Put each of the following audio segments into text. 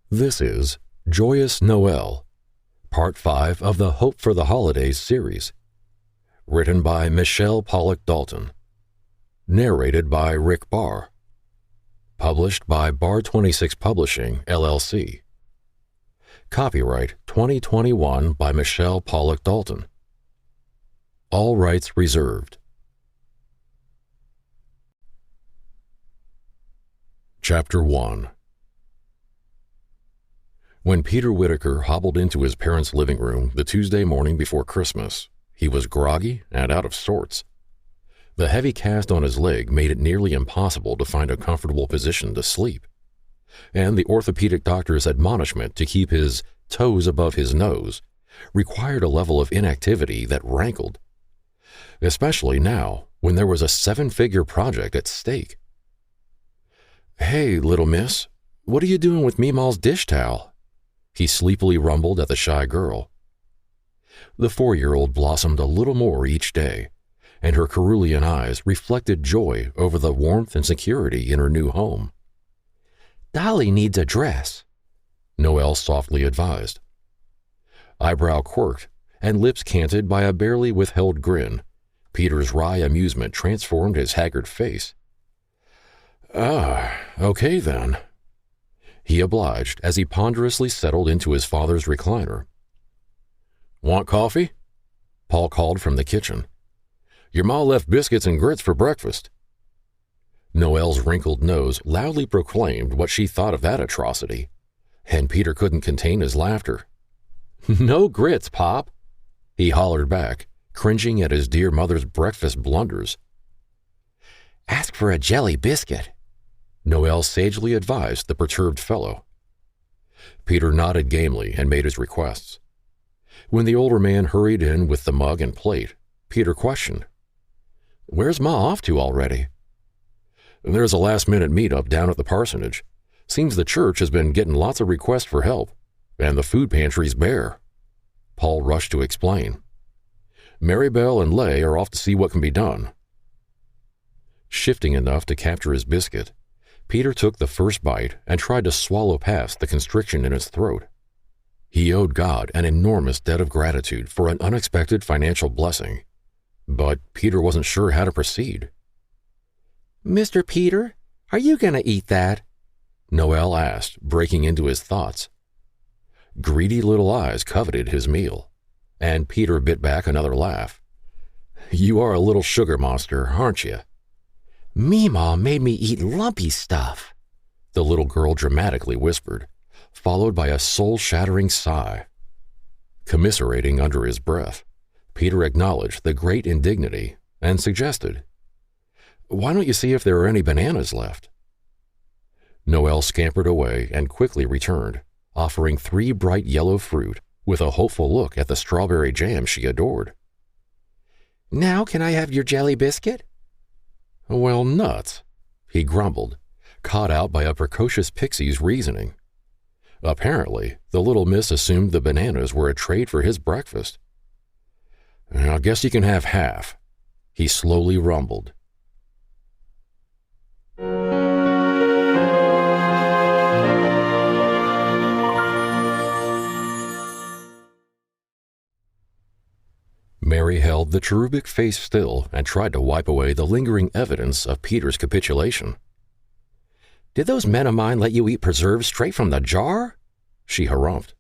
This is Joyous Noelle, Part 5 of the Hope for the Holidays series. Written by Michele Pollock Dalton. Narrated by Rick Barr. Published by Bar 26 Publishing, LLC. Copyright 2021 by Michele Pollock Dalton. All rights reserved. Chapter 1. When Peter Whitaker hobbled into his parents' living room the Tuesday morning before Christmas, he was groggy and out of sorts. The heavy cast on his leg made it nearly impossible to find a comfortable position to sleep, and the orthopedic doctor's admonishment to keep his toes above his nose required a level of inactivity that rankled, especially now when there was a 7-figure project at stake. "Hey, little miss, what are you doing with Meemaw's dish towel?" he sleepily rumbled at the shy girl. The 4-year-old blossomed a little more each day, and her cerulean eyes reflected joy over the warmth and security in her new home. "Dolly needs a dress," Noelle softly advised. Eyebrow quirked and lips canted by a barely withheld grin, Peter's wry amusement transformed his haggard face. Okay then," he obliged as he ponderously settled into his father's recliner. "Want coffee?" Paul called from the kitchen. "Your ma left biscuits and grits for breakfast." Noelle's wrinkled nose loudly proclaimed what she thought of that atrocity, and Peter couldn't contain his laughter. "No grits, Pop," he hollered back, cringing at his dear mother's breakfast blunders. "Ask for a jelly biscuit," Noelle sagely advised the perturbed fellow. Peter nodded gamely and made his requests. When the older man hurried in with the mug and plate, Peter questioned, "Where's Ma off to already?" "There's a last-minute meet-up down at the parsonage. Seems the church has been getting lots of requests for help, and the food pantry's bare," Paul rushed to explain. "Marybelle and Leigh are off to see what can be done." Shifting enough to capture his biscuit, Peter took the first bite and tried to swallow past the constriction in his throat. He owed God an enormous debt of gratitude for an unexpected financial blessing, but Peter wasn't sure how to proceed. "Mr. Peter, are you going to eat that?" Noelle asked, breaking into his thoughts. Greedy little eyes coveted his meal, and Peter bit back another laugh. "You are a little sugar monster, aren't you?" "Meemaw made me eat lumpy stuff," the little girl dramatically whispered, followed by a soul-shattering sigh. Commiserating under his breath, Peter acknowledged the great indignity and suggested, "Why don't you see if there are any bananas left?" Noelle scampered away and quickly returned, offering 3 bright yellow fruit with a hopeful look at the strawberry jam she adored. "Now can I have your jelly biscuit?" "Well, nuts," he grumbled, caught out by a precocious pixie's reasoning. Apparently, the little miss assumed the bananas were a trade for his breakfast. "I guess you can have half," he slowly rumbled. Mary held the cherubic face still and tried to wipe away the lingering evidence of Peter's capitulation. "Did those men of mine let you eat preserves straight from the jar?" she harumphed.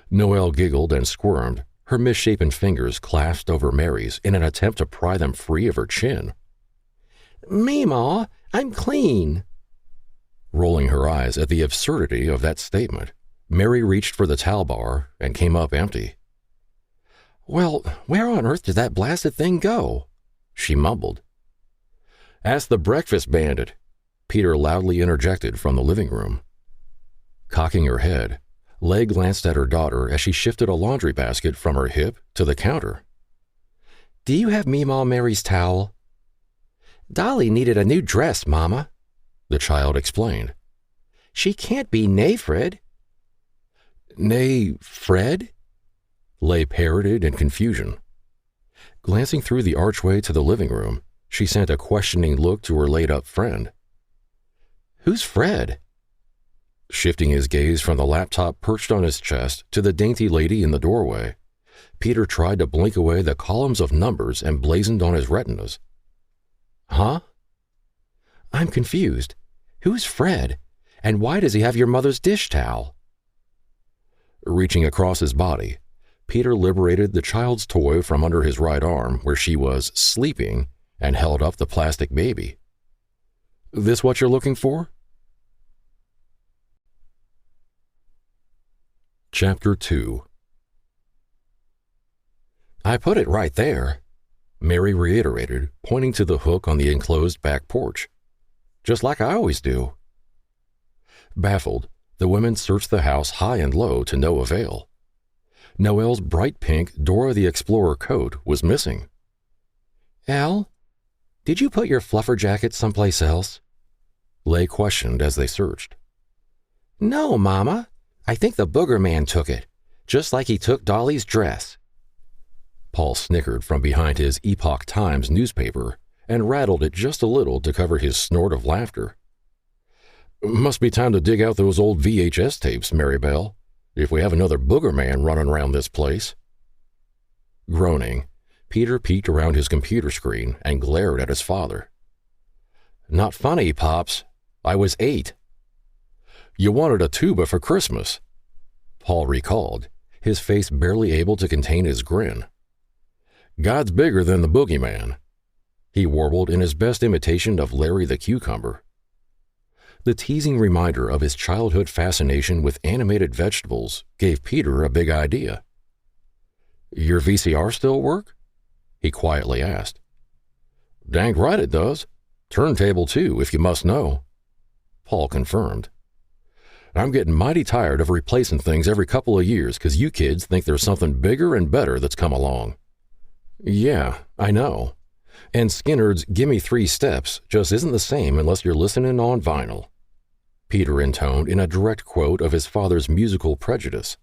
Noelle giggled and squirmed, her misshapen fingers clasped over Mary's in an attempt to pry them free of her chin. "Meemaw, I'm clean." Rolling her eyes at the absurdity of that statement, Mary reached for the towel bar and came up empty. "Well, where on earth did that blasted thing go?" she mumbled. "Ask the breakfast bandit," Peter loudly interjected from the living room. Cocking her head, Leigh glanced at her daughter as she shifted a laundry basket from her hip to the counter. "Do you have Meemaw Mary's towel?" "Dolly needed a new dress, Mama," the child explained. "She can't be Fred." "Fred?" Leigh parroted in confusion. Glancing through the archway to the living room, she sent a questioning look to her laid-up friend. "Who's Fred?" Shifting his gaze from the laptop perched on his chest to the dainty lady in the doorway, Peter tried to blink away the columns of numbers emblazoned on his retinas. Huh? I'm confused. Who's Fred? And why does he have your mother's dish towel? Reaching across his body, Peter liberated the child's toy from under his right arm where she was sleeping and held up the plastic baby. This what you're looking for? Chapter 2. I put it right there, Mary reiterated, pointing to the hook on the enclosed back porch. Just like I always do. Baffled, the women searched the house high and low to no avail. Noelle's bright pink Dora the Explorer coat was missing. Elle, did you put your fluffer jacket someplace else? Leigh questioned as they searched. No, Mama. I think the booger man took it, just like he took Dolly's dress. Paul snickered from behind his Epoch Times newspaper and rattled it just a little to cover his snort of laughter. Must be time to dig out those old VHS tapes, Marybelle, if we have another booger man running around this place. Groaning, Peter peeked around his computer screen and glared at his father. Not funny, Pops. I was 8. You wanted a tuba for Christmas, Paul recalled, his face barely able to contain his grin. God's bigger than the boogeyman, he warbled in his best imitation of Larry the Cucumber. The teasing reminder of his childhood fascination with animated vegetables gave Peter a big idea. Your VCR still work? He quietly asked. Dang right it does. Turntable too, if you must know, Paul confirmed. I'm getting mighty tired of replacing things every couple of years because you kids think there's something bigger and better that's come along. Yeah, I know. And Skinner's Gimme 3 Steps just isn't the same unless you're listening on vinyl, Peter intoned in a direct quote of his father's musical prejudice.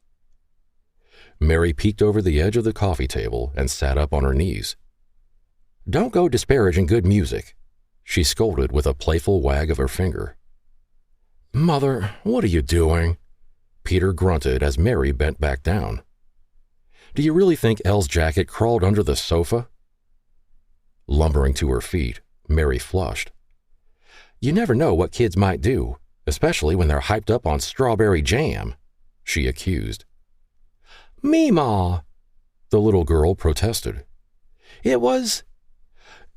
Mary peeked over the edge of the coffee table and sat up on her knees. Don't go disparaging good music, she scolded with a playful wag of her finger. Mother, what are you doing? Peter grunted as Mary bent back down. Do you really think Elle's jacket crawled under the sofa? Lumbering to her feet, Mary flushed. You never know what kids might do, especially when they're hyped up on strawberry jam, she accused. Meemaw, the little girl protested. It was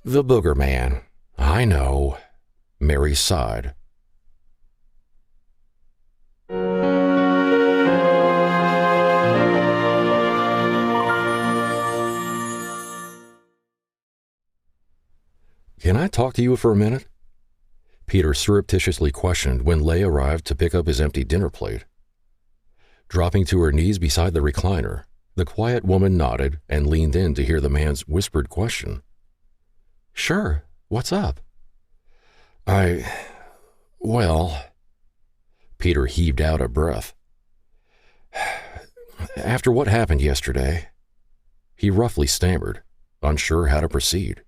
the booger man. I know, Mary sighed. Can I talk to you for a minute? Peter surreptitiously questioned when Leigh arrived to pick up his empty dinner plate. Dropping to her knees beside the recliner, the quiet woman nodded and leaned in to hear the man's whispered question. Sure, what's up? Well, Peter heaved out a breath. After what happened yesterday, he roughly stammered, unsure how to proceed.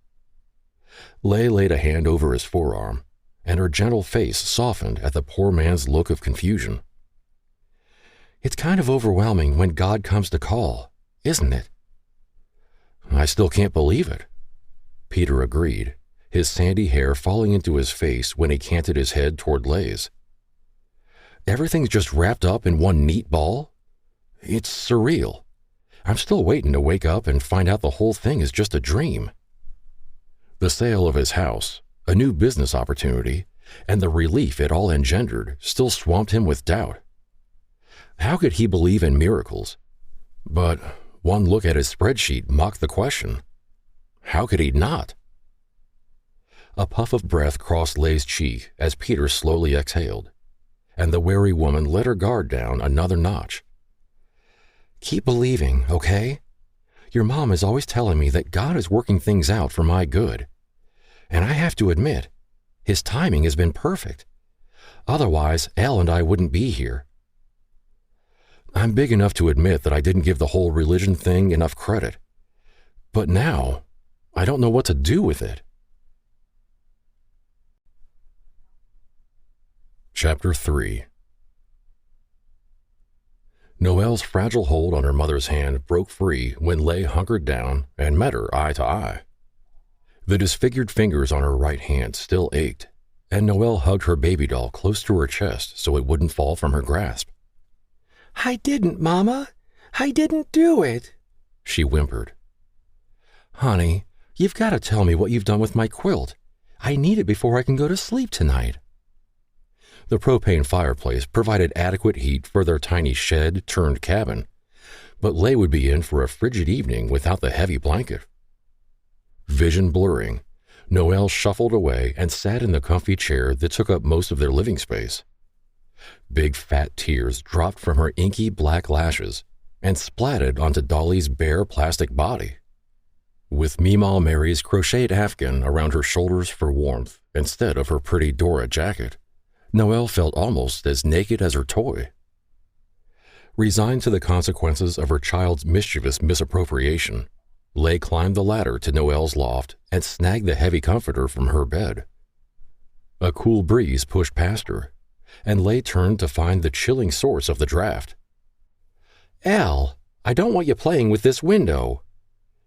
Leigh laid a hand over his forearm, and her gentle face softened at the poor man's look of confusion. It's kind of overwhelming when God comes to call, isn't it? I still can't believe it, Peter agreed, his sandy hair falling into his face when he canted his head toward Leigh's. Everything's just wrapped up in one neat ball? It's surreal. I'm still waiting to wake up and find out the whole thing is just a dream. The sale of his house, a new business opportunity, and the relief it all engendered still swamped him with doubt. How could he believe in miracles? But one look at his spreadsheet mocked the question. How could he not? A puff of breath crossed Leigh's cheek as Peter slowly exhaled, and the wary woman let her guard down another notch. Keep believing, okay? Your mom is always telling me that God is working things out for my good. And I have to admit, his timing has been perfect. Otherwise, Elle and I wouldn't be here. I'm big enough to admit that I didn't give the whole religion thing enough credit. But now, I don't know what to do with it. Chapter 3. Noelle's fragile hold on her mother's hand broke free when Leigh hunkered down and met her eye to eye. The disfigured fingers on her right hand still ached, and Noelle hugged her baby doll close to her chest so it wouldn't fall from her grasp. "I didn't, Mama. I didn't do it," she whimpered. "Honey, you've got to tell me what you've done with my quilt. I need it before I can go to sleep tonight." The propane fireplace provided adequate heat for their tiny shed-turned-cabin, but Leigh would be in for a frigid evening without the heavy blanket. Vision blurring, Noelle shuffled away and sat in the comfy chair that took up most of their living space. Big fat tears dropped from her inky black lashes and splatted onto Dolly's bare plastic body. With Meemaw Mary's crocheted afghan around her shoulders for warmth instead of her pretty Dora jacket, Noelle felt almost as naked as her toy. Resigned to the consequences of her child's mischievous misappropriation, Leigh climbed the ladder to Noelle's loft and snagged the heavy comforter from her bed. A cool breeze pushed past her, and Leigh turned to find the chilling source of the draft. "Elle, I don't want you playing with this window,"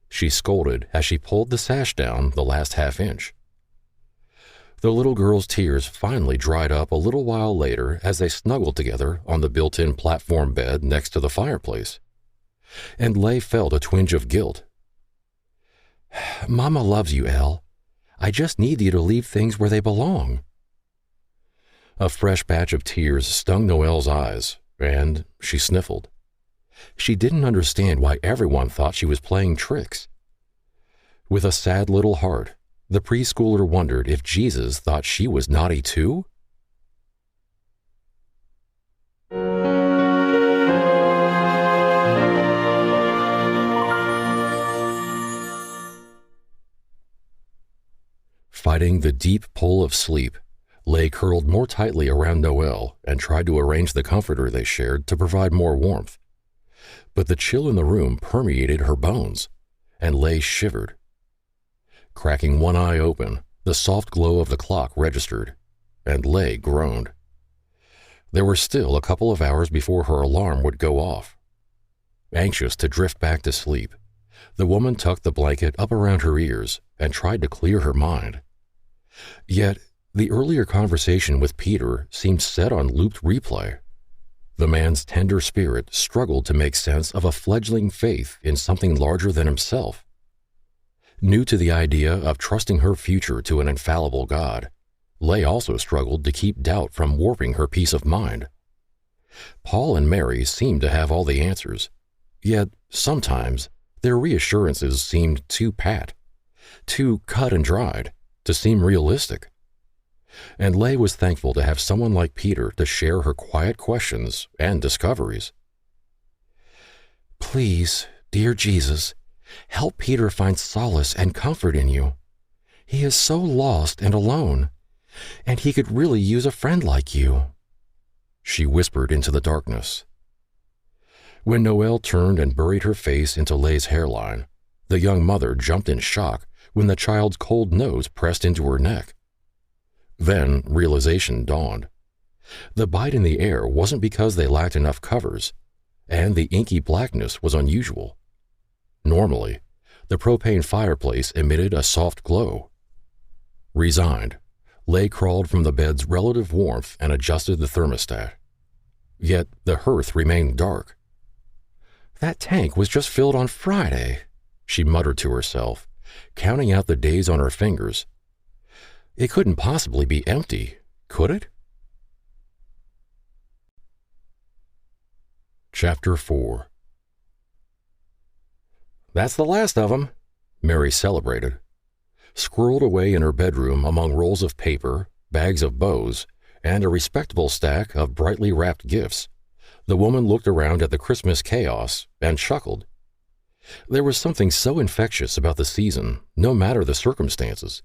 she scolded as she pulled the sash down the last half-inch. The little girl's tears finally dried up a little while later as they snuggled together on the built-in platform bed next to the fireplace, and Leigh felt a twinge of guilt. "Mama loves you, Elle. I just need you to leave things where they belong." A fresh batch of tears stung Noelle's eyes, and she sniffled. She didn't understand why everyone thought she was playing tricks. With a sad little heart, the preschooler wondered if Jesus thought she was naughty too? Fighting the deep pull of sleep, Leigh curled more tightly around Noelle and tried to arrange the comforter they shared to provide more warmth. But the chill in the room permeated her bones, and Leigh shivered. Cracking one eye open, the soft glow of the clock registered, and Leigh groaned. There were still a couple of hours before her alarm would go off. Anxious to drift back to sleep, the woman tucked the blanket up around her ears and tried to clear her mind. Yet, the earlier conversation with Peter seemed set on looped replay. The man's tender spirit struggled to make sense of a fledgling faith in something larger than himself. New to the idea of trusting her future to an infallible God, Leigh also struggled to keep doubt from warping her peace of mind. Paul and Mary seemed to have all the answers, yet sometimes their reassurances seemed too pat, too cut and dried, to seem realistic. And Leigh was thankful to have someone like Peter to share her quiet questions and discoveries. "Please, dear Jesus, help Peter find solace and comfort in you. He is so lost and alone, and he could really use a friend like you," she whispered into the darkness. When Noelle turned and buried her face into Leigh's hairline, the young mother jumped in shock when the child's cold nose pressed into her neck. Then realization dawned. The bite in the air wasn't because they lacked enough covers, and the inky blackness was unusual. Normally, the propane fireplace emitted a soft glow. Resigned, Leigh crawled from the bed's relative warmth and adjusted the thermostat. Yet the hearth remained dark. "That tank was just filled on Friday," she muttered to herself, counting out the days on her fingers. It couldn't possibly be empty, could it? Chapter 4. "That's the last of 'em," Mary celebrated. Squirreled away in her bedroom among rolls of paper, bags of bows, and a respectable stack of brightly wrapped gifts, the woman looked around at the Christmas chaos and chuckled. There was something so infectious about the season, no matter the circumstances.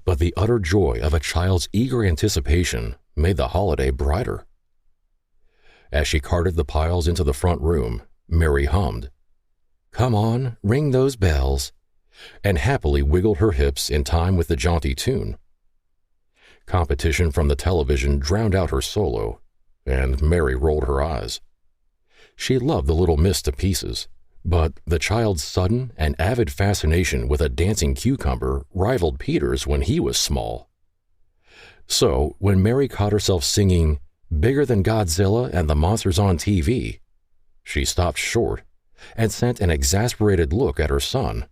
But the utter joy of a child's eager anticipation made the holiday brighter. As she carted the piles into the front room, Mary hummed, "Come on, ring those bells," and happily wiggled her hips in time with the jaunty tune. Competition from the television drowned out her solo, and Mary rolled her eyes. She loved the little miss to pieces, but the child's sudden and avid fascination with a dancing cucumber rivaled Peter's when he was small. So, when Mary caught herself singing "Bigger Than Godzilla and the Monsters on TV," she stopped short and sent an exasperated look at her son.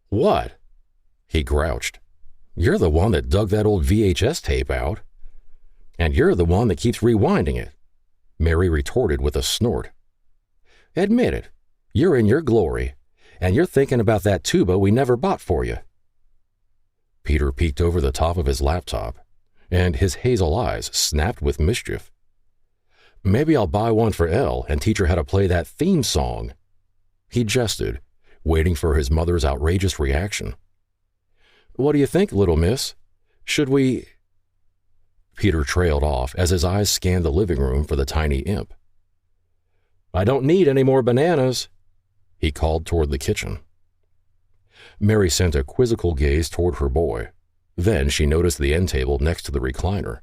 "What?" he grouched. "You're the one that dug that old VHS tape out." "And you're the one that keeps rewinding it," Mary retorted with a snort. "Admit it, you're in your glory, and you're thinking about that tuba we never bought for you." Peter peeked over the top of his laptop, and his hazel eyes snapped with mischief. "Maybe I'll buy one for Elle and teach her how to play that theme song." He jested, waiting for his mother's outrageous reaction. "What do you think, little miss? Should we—" Peter trailed off as his eyes scanned the living room for the tiny imp. "I don't need any more bananas," he called toward the kitchen. Mary sent a quizzical gaze toward her boy. Then she noticed the end table next to the recliner.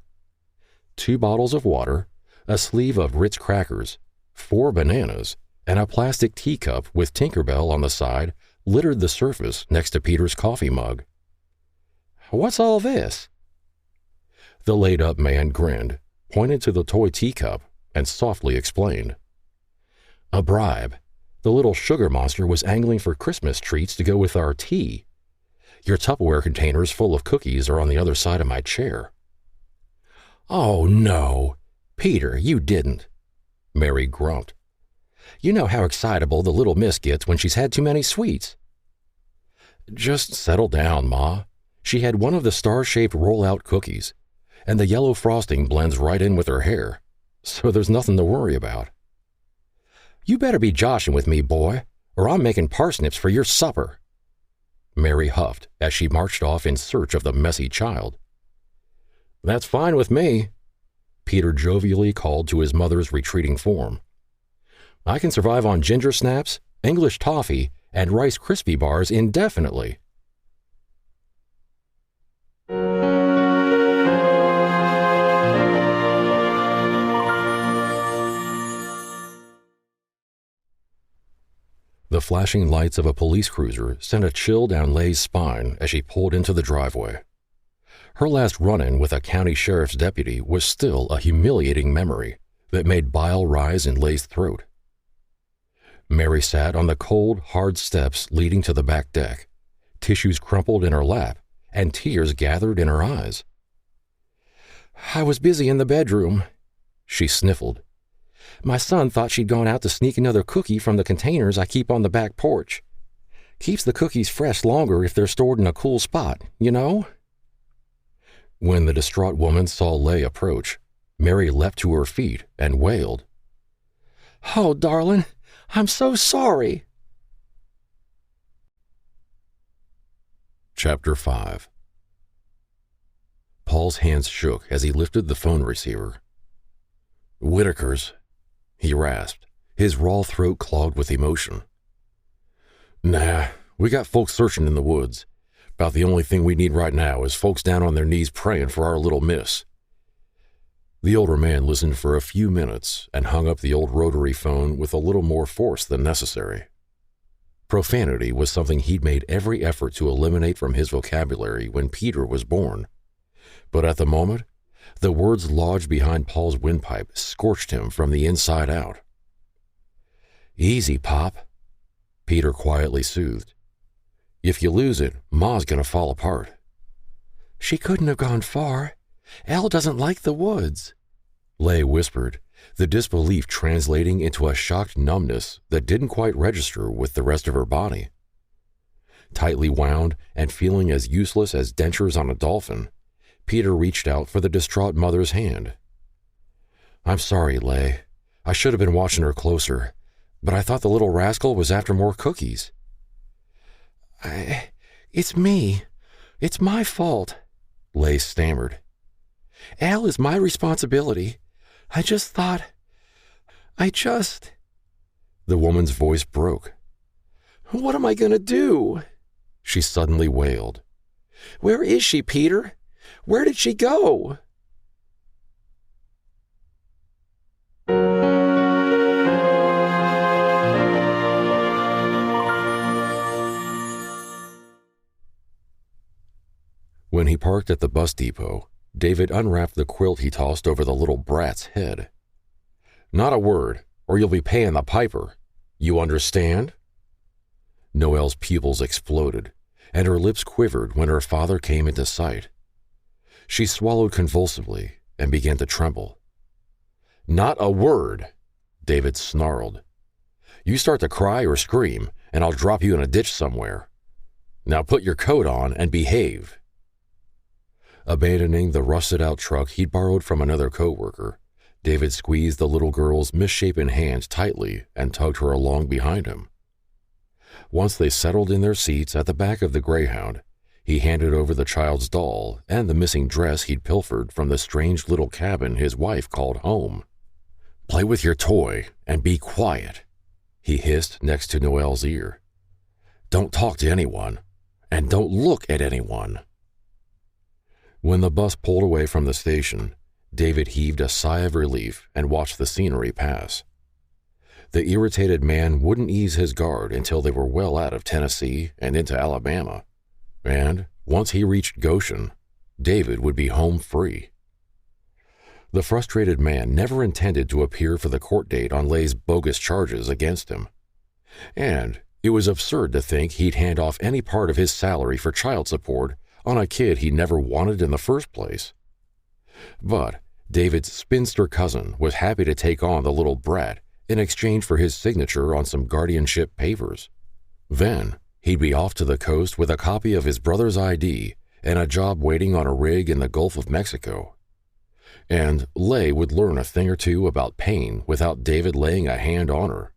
2 bottles of water, a sleeve of Ritz crackers, 4 bananas, and a plastic teacup with Tinkerbell on the side littered the surface next to Peter's coffee mug. "What's all this?" The laid-up man grinned, pointed to the toy teacup, and softly explained. "A bribe. The little sugar monster was angling for Christmas treats to go with our tea. Your Tupperware containers full of cookies are on the other side of my chair." "Oh, no. Peter, you didn't," Mary grumped. "You know how excitable the little miss gets when she's had too many sweets." "Just settle down, Ma. She had one of the star-shaped roll-out cookies, and the yellow frosting blends right in with her hair, so there's nothing to worry about." "You better be joshing with me, boy, or I'm making parsnips for your supper," Mary huffed as she marched off in search of the messy child. "That's fine with me," Peter jovially called to his mother's retreating form. "I can survive on ginger snaps, English toffee, and Rice Krispie bars indefinitely." The flashing lights of a police cruiser sent a chill down Lay's spine as she pulled into the driveway. Her last run-in with a county sheriff's deputy was still a humiliating memory that made bile rise in Lay's throat. Mary sat on the cold, hard steps leading to the back deck, tissues crumpled in her lap and tears gathered in her eyes. "I was busy in the bedroom," she sniffled. "My son thought she'd gone out to sneak another cookie from the containers I keep on the back porch. Keeps the cookies fresh longer if they're stored in a cool spot, you know?" When the distraught woman saw Lay approach, Mary leapt to her feet and wailed, "Oh, darling, I'm so sorry." Chapter 5. Paul's hands shook as he lifted the phone receiver. "Whitaker's," he rasped, his raw throat clogged with emotion. "Nah, we got folks searching in the woods. About the only thing we need right now is folks down on their knees praying for our little miss." The older man listened for a few minutes and hung up the old rotary phone with a little more force than necessary. Profanity was something he'd made every effort to eliminate from his vocabulary when Peter was born. But at the moment, the words lodged behind Paul's windpipe scorched him from the inside out. "Easy, Pop," Peter quietly soothed. "If you lose it, Ma's gonna fall apart." "She couldn't have gone far. Elle doesn't like the woods," Lay whispered, the disbelief translating into a shocked numbness that didn't quite register with the rest of her body. Tightly wound and feeling as useless as dentures on a dolphin, Peter reached out for the distraught mother's hand. "I'm sorry, Lay. I should have been watching her closer, but I thought the little rascal was after more cookies." It's me. It's my fault," Lay stammered. "Elle is my responsibility. I just thought... The woman's voice broke. "What am I going to do?" she suddenly wailed. "Where is she, Peter? Where did she go?" When he parked at the bus depot, David unwrapped the quilt he tossed over the little brat's head. "Not a word, or you'll be paying the piper. You understand?" Noelle's pupils exploded, and her lips quivered when her father came into sight. She swallowed convulsively and began to tremble. "Not a word," David snarled. "You start to cry or scream, and I'll drop you in a ditch somewhere. Now put your coat on and behave." Abandoning the rusted-out truck he'd borrowed from another coworker, David squeezed the little girl's misshapen hands tightly and tugged her along behind him. Once they settled in their seats at the back of the Greyhound, he handed over the child's doll and the missing dress he'd pilfered from the strange little cabin his wife called home. "Play with your toy and be quiet," he hissed next to Noelle's ear. "Don't talk to anyone, and don't look at anyone." When the bus pulled away from the station, David heaved a sigh of relief and watched the scenery pass. The irritated man wouldn't ease his guard until they were well out of Tennessee and into Alabama, and once he reached Goshen, David would be home free. The frustrated man never intended to appear for the court date on Lay's bogus charges against him, and it was absurd to think he'd hand off any part of his salary for child support on a kid he never wanted in the first place. But David's spinster cousin was happy to take on the little brat in exchange for his signature on some guardianship papers. Then he'd be off to the coast with a copy of his brother's ID and a job waiting on a rig in the Gulf of Mexico. And Lay would learn a thing or two about pain without David laying a hand on her.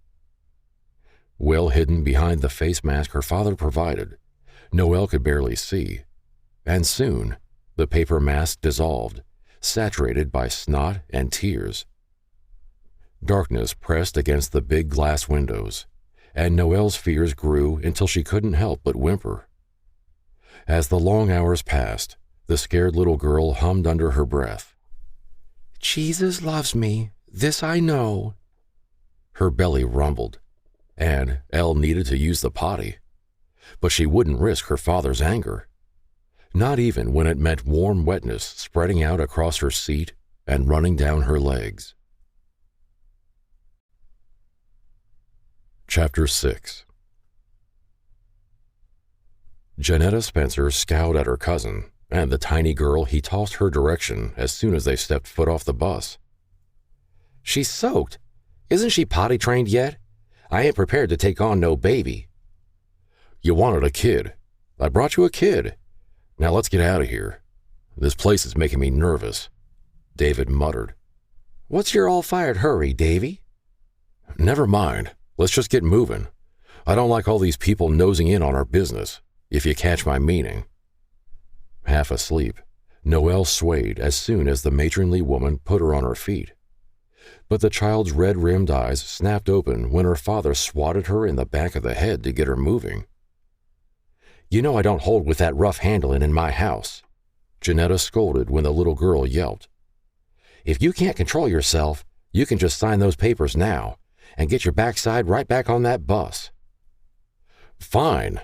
Well hidden behind the face mask her father provided, Noelle could barely see. And soon, the paper mask dissolved, saturated by snot and tears. Darkness pressed against the big glass windows, and Noelle's fears grew until she couldn't help but whimper. As the long hours passed, the scared little girl hummed under her breath. "Jesus loves me, this I know." Her belly rumbled, and Elle needed to use the potty, but she wouldn't risk her father's anger. Not even when it meant warm wetness spreading out across her seat and running down her legs. Chapter 6. Janetta Spencer scowled at her cousin and the tiny girl he tossed her direction as soon as they stepped foot off the bus. "She's soaked. Isn't she potty trained yet? I ain't prepared to take on no baby." "You wanted a kid. I brought you a kid. Now let's get out of here. This place is making me nervous," David muttered. "What's your all-fired hurry, Davy?" "Never mind. Let's just get moving. I don't like all these people nosing in on our business, if you catch my meaning." Half asleep, Noelle swayed as soon as the matronly woman put her on her feet. But the child's red-rimmed eyes snapped open when her father swatted her in the back of the head to get her moving. "You know I don't hold with that rough handling in my house," Janetta scolded when the little girl yelped. "If you can't control yourself, you can just sign those papers now and get your backside right back on that bus." "Fine,"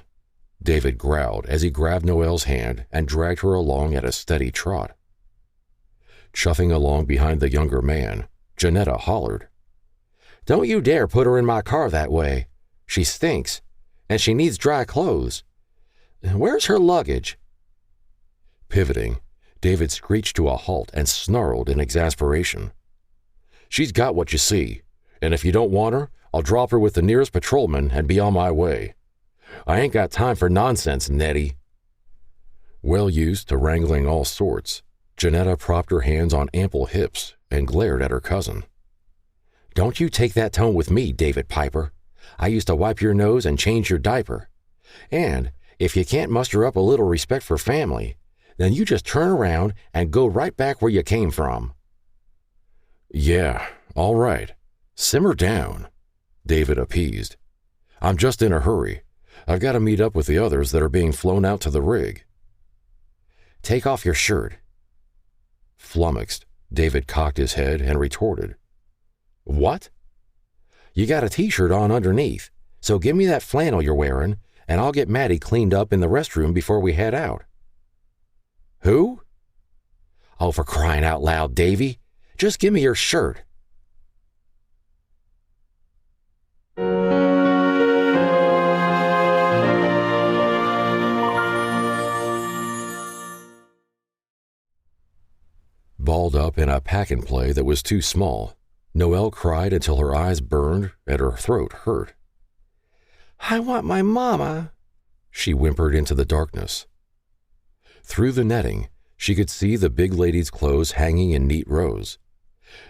David growled as he grabbed Noelle's hand and dragged her along at a steady trot. Chuffing along behind the younger man, Janetta hollered, "Don't you dare put her in my car that way. She stinks, and she needs dry clothes. Where's her luggage?" Pivoting, David screeched to a halt and snarled in exasperation. "She's got what you see, and if you don't want her, I'll drop her with the nearest patrolman and be on my way. I ain't got time for nonsense, Nettie." Well used to wrangling all sorts, Janetta propped her hands on ample hips and glared at her cousin. "Don't you take that tone with me, David Piper. I used to wipe your nose and change your diaper. And if you can't muster up a little respect for family, then you just turn around and go right back where you came from." "Yeah, all right. Simmer down," David appeased. "I'm just in a hurry. I've got to meet up with the others that are being flown out to the rig." "Take off your shirt." Flummoxed, David cocked his head and retorted, "What?" "You got a t-shirt on underneath, so give me that flannel you're wearing, and I'll get Maddie cleaned up in the restroom before we head out." Who? Oh, for crying out loud, Davy. Just give me your shirt. Balled up in a pack-and-play that was too small, Noelle cried until her eyes burned and her throat hurt. I want my mama, she whimpered into the darkness. Through the netting, she could see the big lady's clothes hanging in neat rows.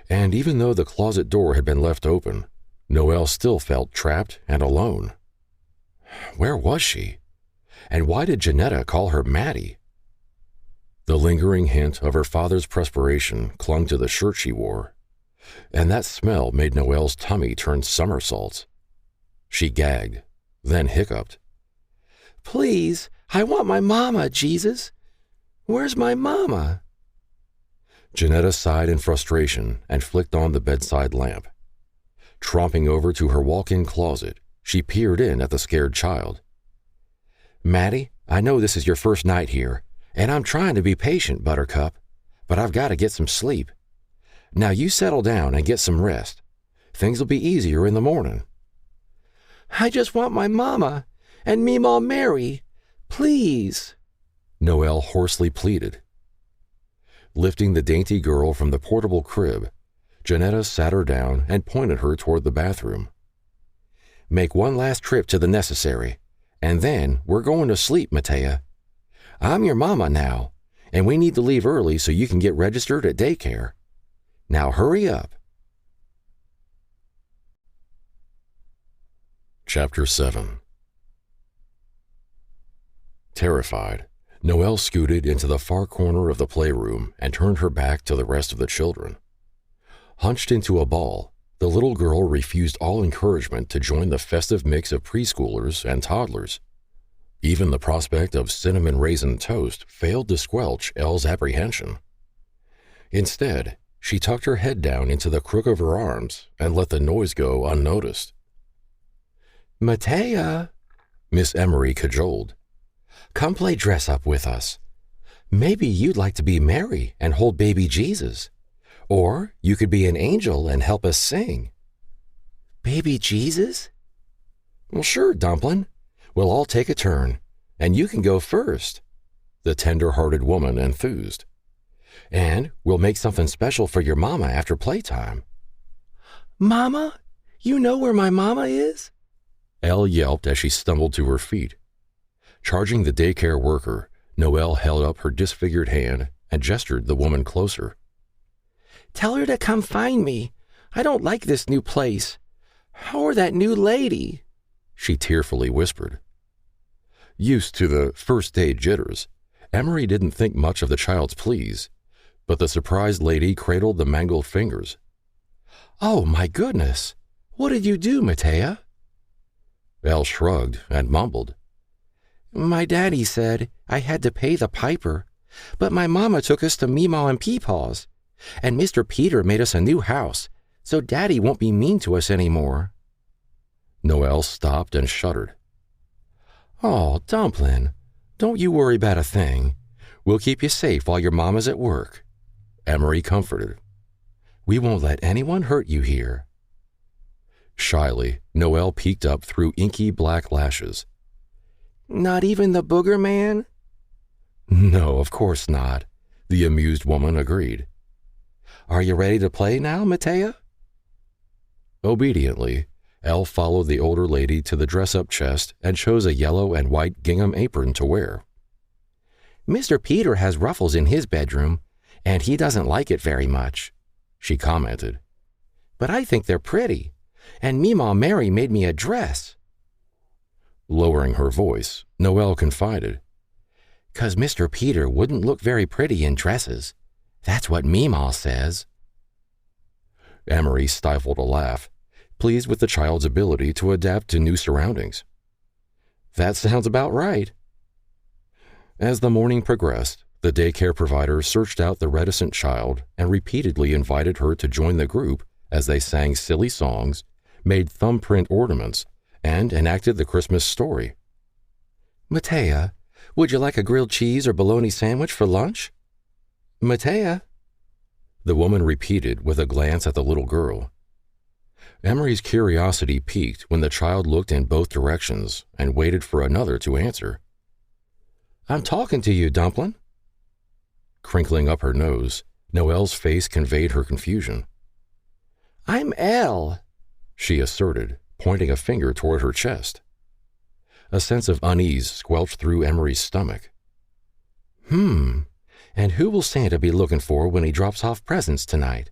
And even though the closet door had been left open, Noelle still felt trapped and alone. Where was she? And why did Janetta call her Maddie? The lingering hint of her father's perspiration clung to the shirt she wore, and that smell made Noelle's tummy turn somersaults. She gagged, then hiccuped. Please, I want my mama, Jesus. Where's my mama? Janetta sighed in frustration and flicked on the bedside lamp. Tromping over to her walk-in closet, she peered in at the scared child. Maddie, I know this is your first night here, and I'm trying to be patient, Buttercup, but I've got to get some sleep. Now you settle down and get some rest. Things will be easier in the morning. I just want my mama and Meemaw Mary, please, Noelle hoarsely pleaded. Lifting the dainty girl from the portable crib, Janetta sat her down and pointed her toward the bathroom. Make one last trip to the necessary, and then we're going to sleep, Matea. I'm your mama now, and we need to leave early so you can get registered at daycare. Now hurry up. Chapter 7. Terrified, Noelle scooted into the far corner of the playroom and turned her back to the rest of the children. Hunched into a ball, the little girl refused all encouragement to join the festive mix of preschoolers and toddlers. Even the prospect of cinnamon raisin toast failed to squelch Elle's apprehension. Instead, she tucked her head down into the crook of her arms and let the noise go unnoticed. Matea, Miss Emery cajoled. Come play dress-up with us. Maybe you'd like to be Mary and hold baby Jesus. Or you could be an angel and help us sing. Baby Jesus? Well, sure, Dumpling. We'll all take a turn, and you can go first, the tender-hearted woman enthused. And we'll make something special for your mama after playtime. Mama? You know where my mama is? Elle yelped as she stumbled to her feet. Charging the daycare worker, Noelle held up her disfigured hand and gestured the woman closer. Tell her to come find me. I don't like this new place. Or that new lady, she tearfully whispered. Used to the first-day jitters, Emery didn't think much of the child's pleas, but the surprised lady cradled the mangled fingers. Oh, my goodness! What did you do, Matea? Elle shrugged and mumbled. My daddy said I had to pay the piper, but my mama took us to Meemaw and Peepaw's, and Mr. Peter made us a new house, so Daddy won't be mean to us anymore. Noelle stopped and shuddered. Oh, Dumpling, don't you worry about a thing. We'll keep you safe while your mama's at work, Emery comforted. We won't let anyone hurt you here. Shyly, Noelle peeked up through inky black lashes. Not even the booger man? No, of course not, the amused woman agreed. Are you ready to play now, Matea? Obediently, Elle followed the older lady to the dress-up chest and chose a yellow and white gingham apron to wear. Mr. Peter has ruffles in his bedroom, and he doesn't like it very much, she commented. But I think they're pretty, and Meemaw Mary made me a dress. Lowering her voice, Noelle confided. 'Cause Mr. Peter wouldn't look very pretty in dresses. That's what Meemaw says. Emery stifled a laugh, pleased with the child's ability to adapt to new surroundings. That sounds about right. As the morning progressed, the daycare provider searched out the reticent child and repeatedly invited her to join the group as they sang silly songs, made thumbprint ornaments, and enacted the Christmas story. Matea, Would you like a grilled cheese or bologna sandwich for lunch? Matea? The woman repeated with a glance at the little girl. Emery's curiosity piqued when the child looked in both directions and waited for another to answer. I'm talking to you, Dumpling. Crinkling up her nose, Noelle's face conveyed her confusion. I'm Elle, she asserted, pointing a finger toward her chest. A sense of unease squelched through Emery's stomach. And who will Santa be looking for when he drops off presents tonight?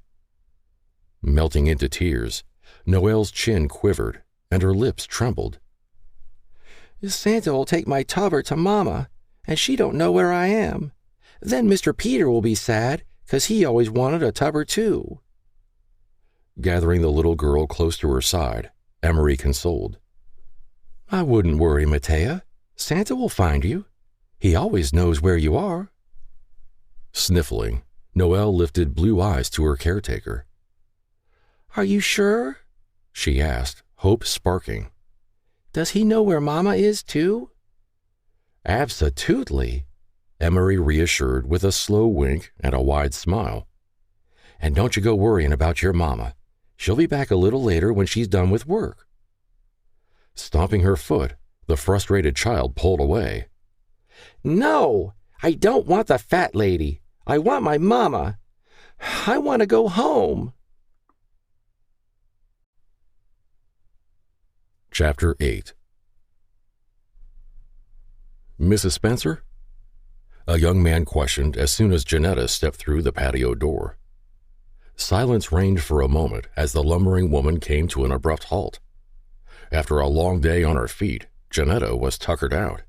Melting into tears, Noelle's chin quivered and her lips trembled. Santa will take my tubber to Mama, and she don't know where I am. Then Mr. Peter will be sad, 'cause he always wanted a tubber too. Gathering the little girl close to her side, Emery consoled. I wouldn't worry, Matea. Santa will find you. He always knows where you are. Sniffling, Noelle lifted blue eyes to her caretaker. Are you sure? She asked, hope sparking. Does he know where Mama is, too? Absolutely, Emery reassured with a slow wink and a wide smile. And don't you go worrying about your Mama. She'll be back a little later when she's done with work. Stomping her foot, the frustrated child pulled away. No, I don't want the fat lady. I want my Mama. I want to go home. Chapter 8. Mrs. Spencer? A young man questioned as soon as Janetta stepped through the patio door. Silence reigned for a moment as the lumbering woman came to an abrupt halt. After a long day on her feet, Janetta was tuckered out.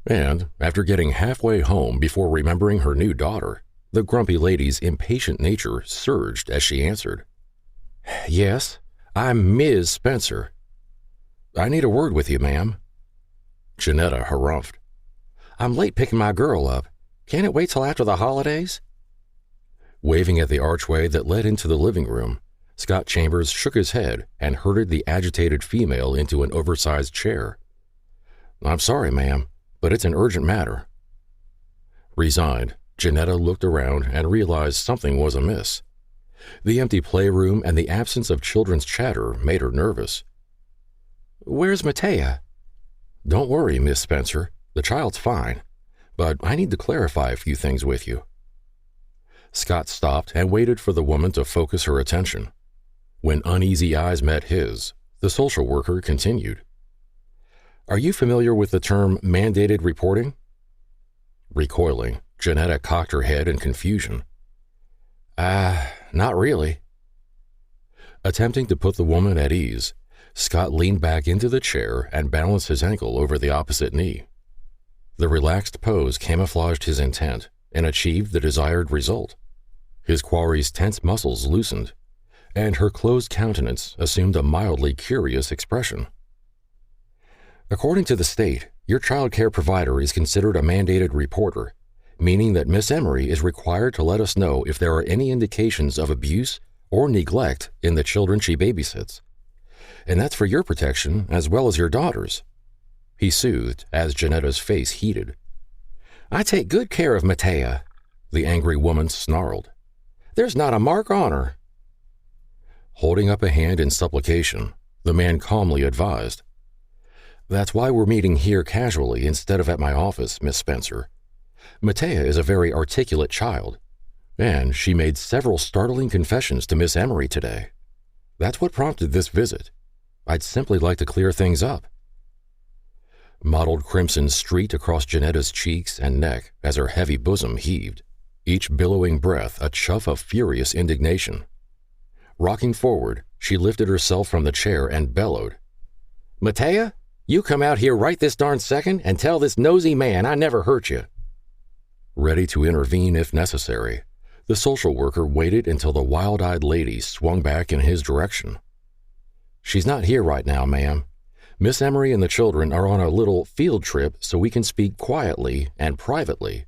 And, after getting halfway home before remembering her new daughter, the grumpy lady's impatient nature surged as she answered. Yes, I'm Ms. Spencer. I need a word with you, ma'am. Janetta harumphed. I'm late picking my girl up. Can't it wait till after the holidays? Waving at the archway that led into the living room, Scott Chambers shook his head and herded the agitated female into an oversized chair. I'm sorry, ma'am, but it's an urgent matter. Resigned, Janetta looked around and realized something was amiss. The empty playroom and the absence of children's chatter made her nervous. Where's Matea? Don't worry, Miss Spencer. The child's fine, but I need to clarify a few things with you. Scott stopped and waited for the woman to focus her attention. When uneasy eyes met his, the social worker continued. Are you familiar with the term mandated reporting? Recoiling, Janetta cocked her head in confusion. Not really. Attempting to put the woman at ease, Scott leaned back into the chair and balanced his ankle over the opposite knee. The relaxed pose camouflaged his intent and achieved the desired result. His quarry's tense muscles loosened, and her closed countenance assumed a mildly curious expression. According to the state, your child care provider is considered a mandated reporter, meaning that Miss Emery is required to let us know if there are any indications of abuse or neglect in the children she babysits. And that's for your protection as well as your daughter's. He soothed as Janetta's face heated. I take good care of Matea, the angry woman snarled. There's not a mark on her. Holding up a hand in supplication, the man calmly advised. That's why we're meeting here casually instead of at my office, Miss Spencer. Matea is a very articulate child, and she made several startling confessions to Miss Emery today. That's what prompted this visit. I'd simply like to clear things up. Mottled crimson streaked across Janetta's cheeks and neck as her heavy bosom heaved, each billowing breath a chuff of furious indignation. Rocking forward, she lifted herself from the chair and bellowed. Matea, you come out here right this darn second and tell this nosy man I never hurt you. Ready to intervene if necessary, the social worker waited until the wild-eyed lady swung back in his direction. She's not here right now, ma'am. Miss Emery and the children are on a little field trip so we can speak quietly and privately.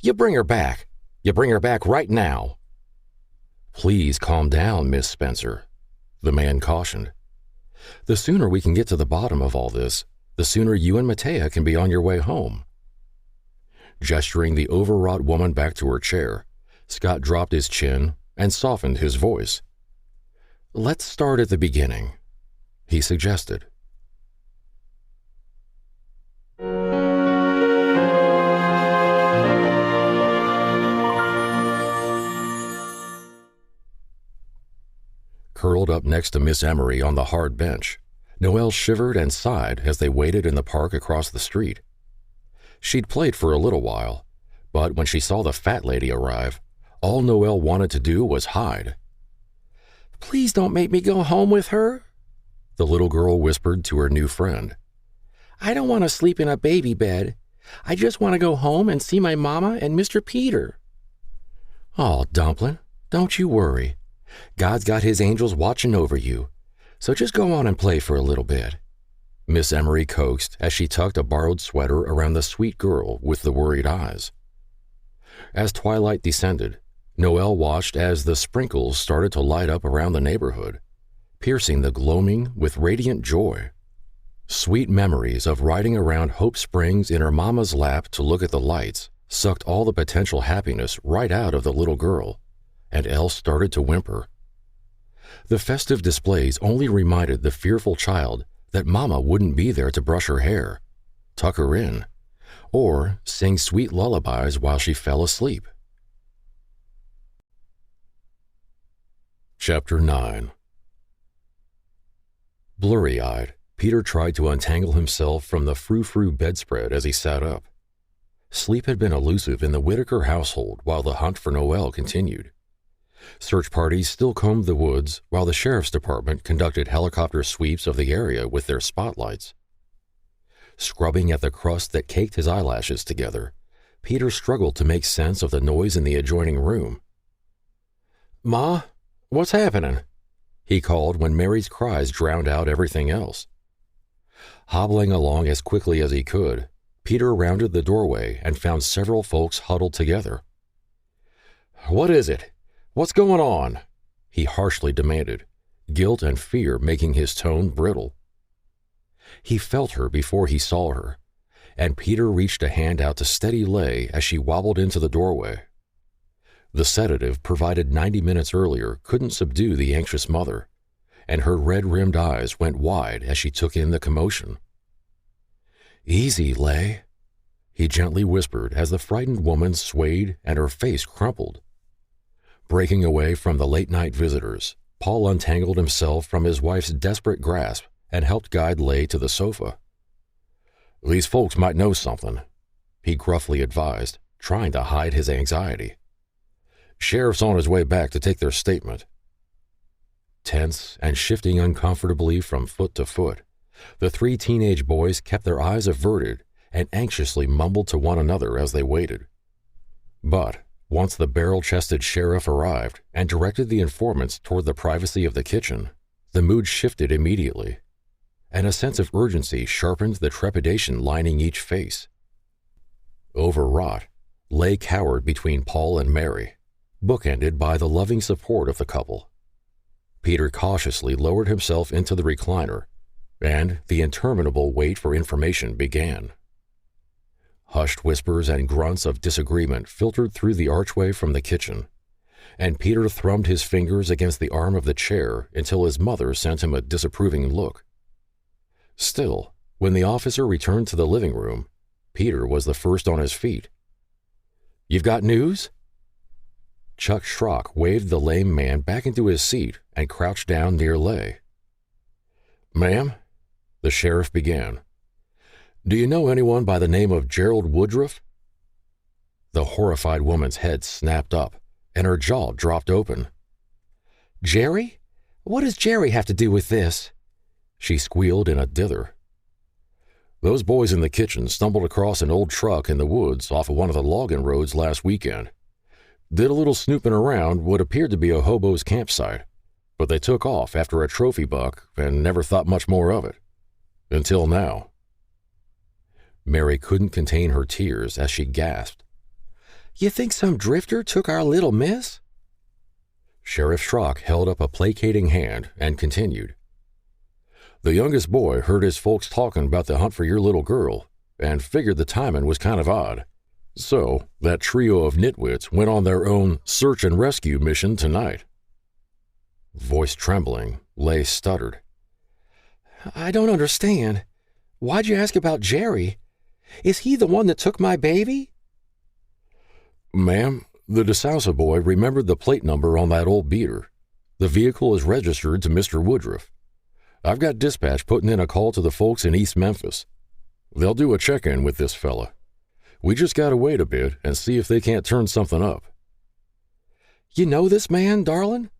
You bring her back. You bring her back right now. Please calm down, Miss Spencer, the man cautioned. The sooner we can get to the bottom of all this, the sooner you and Matea can be on your way home. Gesturing the overwrought woman back to her chair, Scott dropped his chin and softened his voice. "Let's start at the beginning," he suggested. Curled up next to Miss Emery on the hard bench, Noelle shivered and sighed as they waited in the park across the street. She'd played for a little while, but when she saw the fat lady arrive, all Noelle wanted to do was hide. "Please don't make me go home with her," the little girl whispered to her new friend. "I don't want to sleep in a baby bed. I just want to go home and see my mama and Mr. Peter." "Oh, Dumpling, don't you worry. God's got his angels watching over you, so just go on and play for a little bit," Miss Emery coaxed as she tucked a borrowed sweater around the sweet girl with the worried eyes. As twilight descended, Noelle watched as the sprinkles started to light up around the neighborhood, piercing the gloaming with radiant joy. Sweet memories of riding around Hope Springs in her mama's lap to look at the lights sucked all the potential happiness right out of the little girl, and Elle started to whimper. The festive displays only reminded the fearful child that Mama wouldn't be there to brush her hair, tuck her in, or sing sweet lullabies while she fell asleep. Chapter 9. Blurry-eyed, Peter tried to untangle himself from the frou-frou bedspread as he sat up. Sleep had been elusive in the Whitaker household while the hunt for Noelle continued. Search parties still combed the woods while the sheriff's department conducted helicopter sweeps of the area with their spotlights. Scrubbing at the crust that caked his eyelashes together, Peter struggled to make sense of the noise in the adjoining room. "Ma, what's happening?" he called when Mary's cries drowned out everything else. Hobbling along as quickly as he could, Peter rounded the doorway and found several folks huddled together. "What is it? What's going on?" he harshly demanded, guilt and fear making his tone brittle. He felt her before he saw her, and Peter reached a hand out to steady Leigh as she wobbled into the doorway. The sedative provided 90 minutes earlier couldn't subdue the anxious mother, and her red-rimmed eyes went wide as she took in the commotion. "Easy, Leigh," he gently whispered as the frightened woman swayed and her face crumpled. Breaking away from the late-night visitors, Paul untangled himself from his wife's desperate grasp and helped guide Leigh to the sofa. "These folks might know something," he gruffly advised, trying to hide his anxiety. "Sheriff's on his way back to take their statement." Tense and shifting uncomfortably from foot to foot, the three teenage boys kept their eyes averted and anxiously mumbled to one another as they waited. But once the barrel-chested sheriff arrived and directed the informants toward the privacy of the kitchen, the mood shifted immediately, and a sense of urgency sharpened the trepidation lining each face. Overwrought, Leigh cowered between Paul and Mary, bookended by the loving support of the couple. Peter cautiously lowered himself into the recliner, and the interminable wait for information began. Hushed whispers and grunts of disagreement filtered through the archway from the kitchen, and Peter thrummed his fingers against the arm of the chair until his mother sent him a disapproving look. Still, when the officer returned to the living room, Peter was the first on his feet. "You've got news?" Chuck Schrock waved the lame man back into his seat and crouched down near Leigh. "Ma'am," the sheriff began, "do you know anyone by the name of Gerald Woodruff?" The horrified woman's head snapped up, and her jaw dropped open. "Jerry? What does Jerry have to do with this?" she squealed in a dither. "Those boys in the kitchen stumbled across an old truck in the woods off of one of the logging roads last weekend. Did a little snooping around what appeared to be a hobo's campsite, but they took off after a trophy buck and never thought much more of it. Until now." Mary couldn't contain her tears as she gasped. "You think some drifter took our little miss?" Sheriff Schrock held up a placating hand and continued. "The youngest boy heard his folks talking about the hunt for your little girl and figured the timing was kind of odd. So, that trio of nitwits went on their own search and rescue mission tonight. Voice trembling, Leigh stuttered. I don't understand. Why'd you ask about Jerry? Is he the one that took my baby? Ma'am, the DeSousa boy remembered the plate number on that old beater. The vehicle is registered to Mr. Woodruff. I've got dispatch putting in a call to the folks in East Memphis. They'll do a check-in with this fella. We just gotta wait a bit and see if they can't turn something up. You know this man, darling?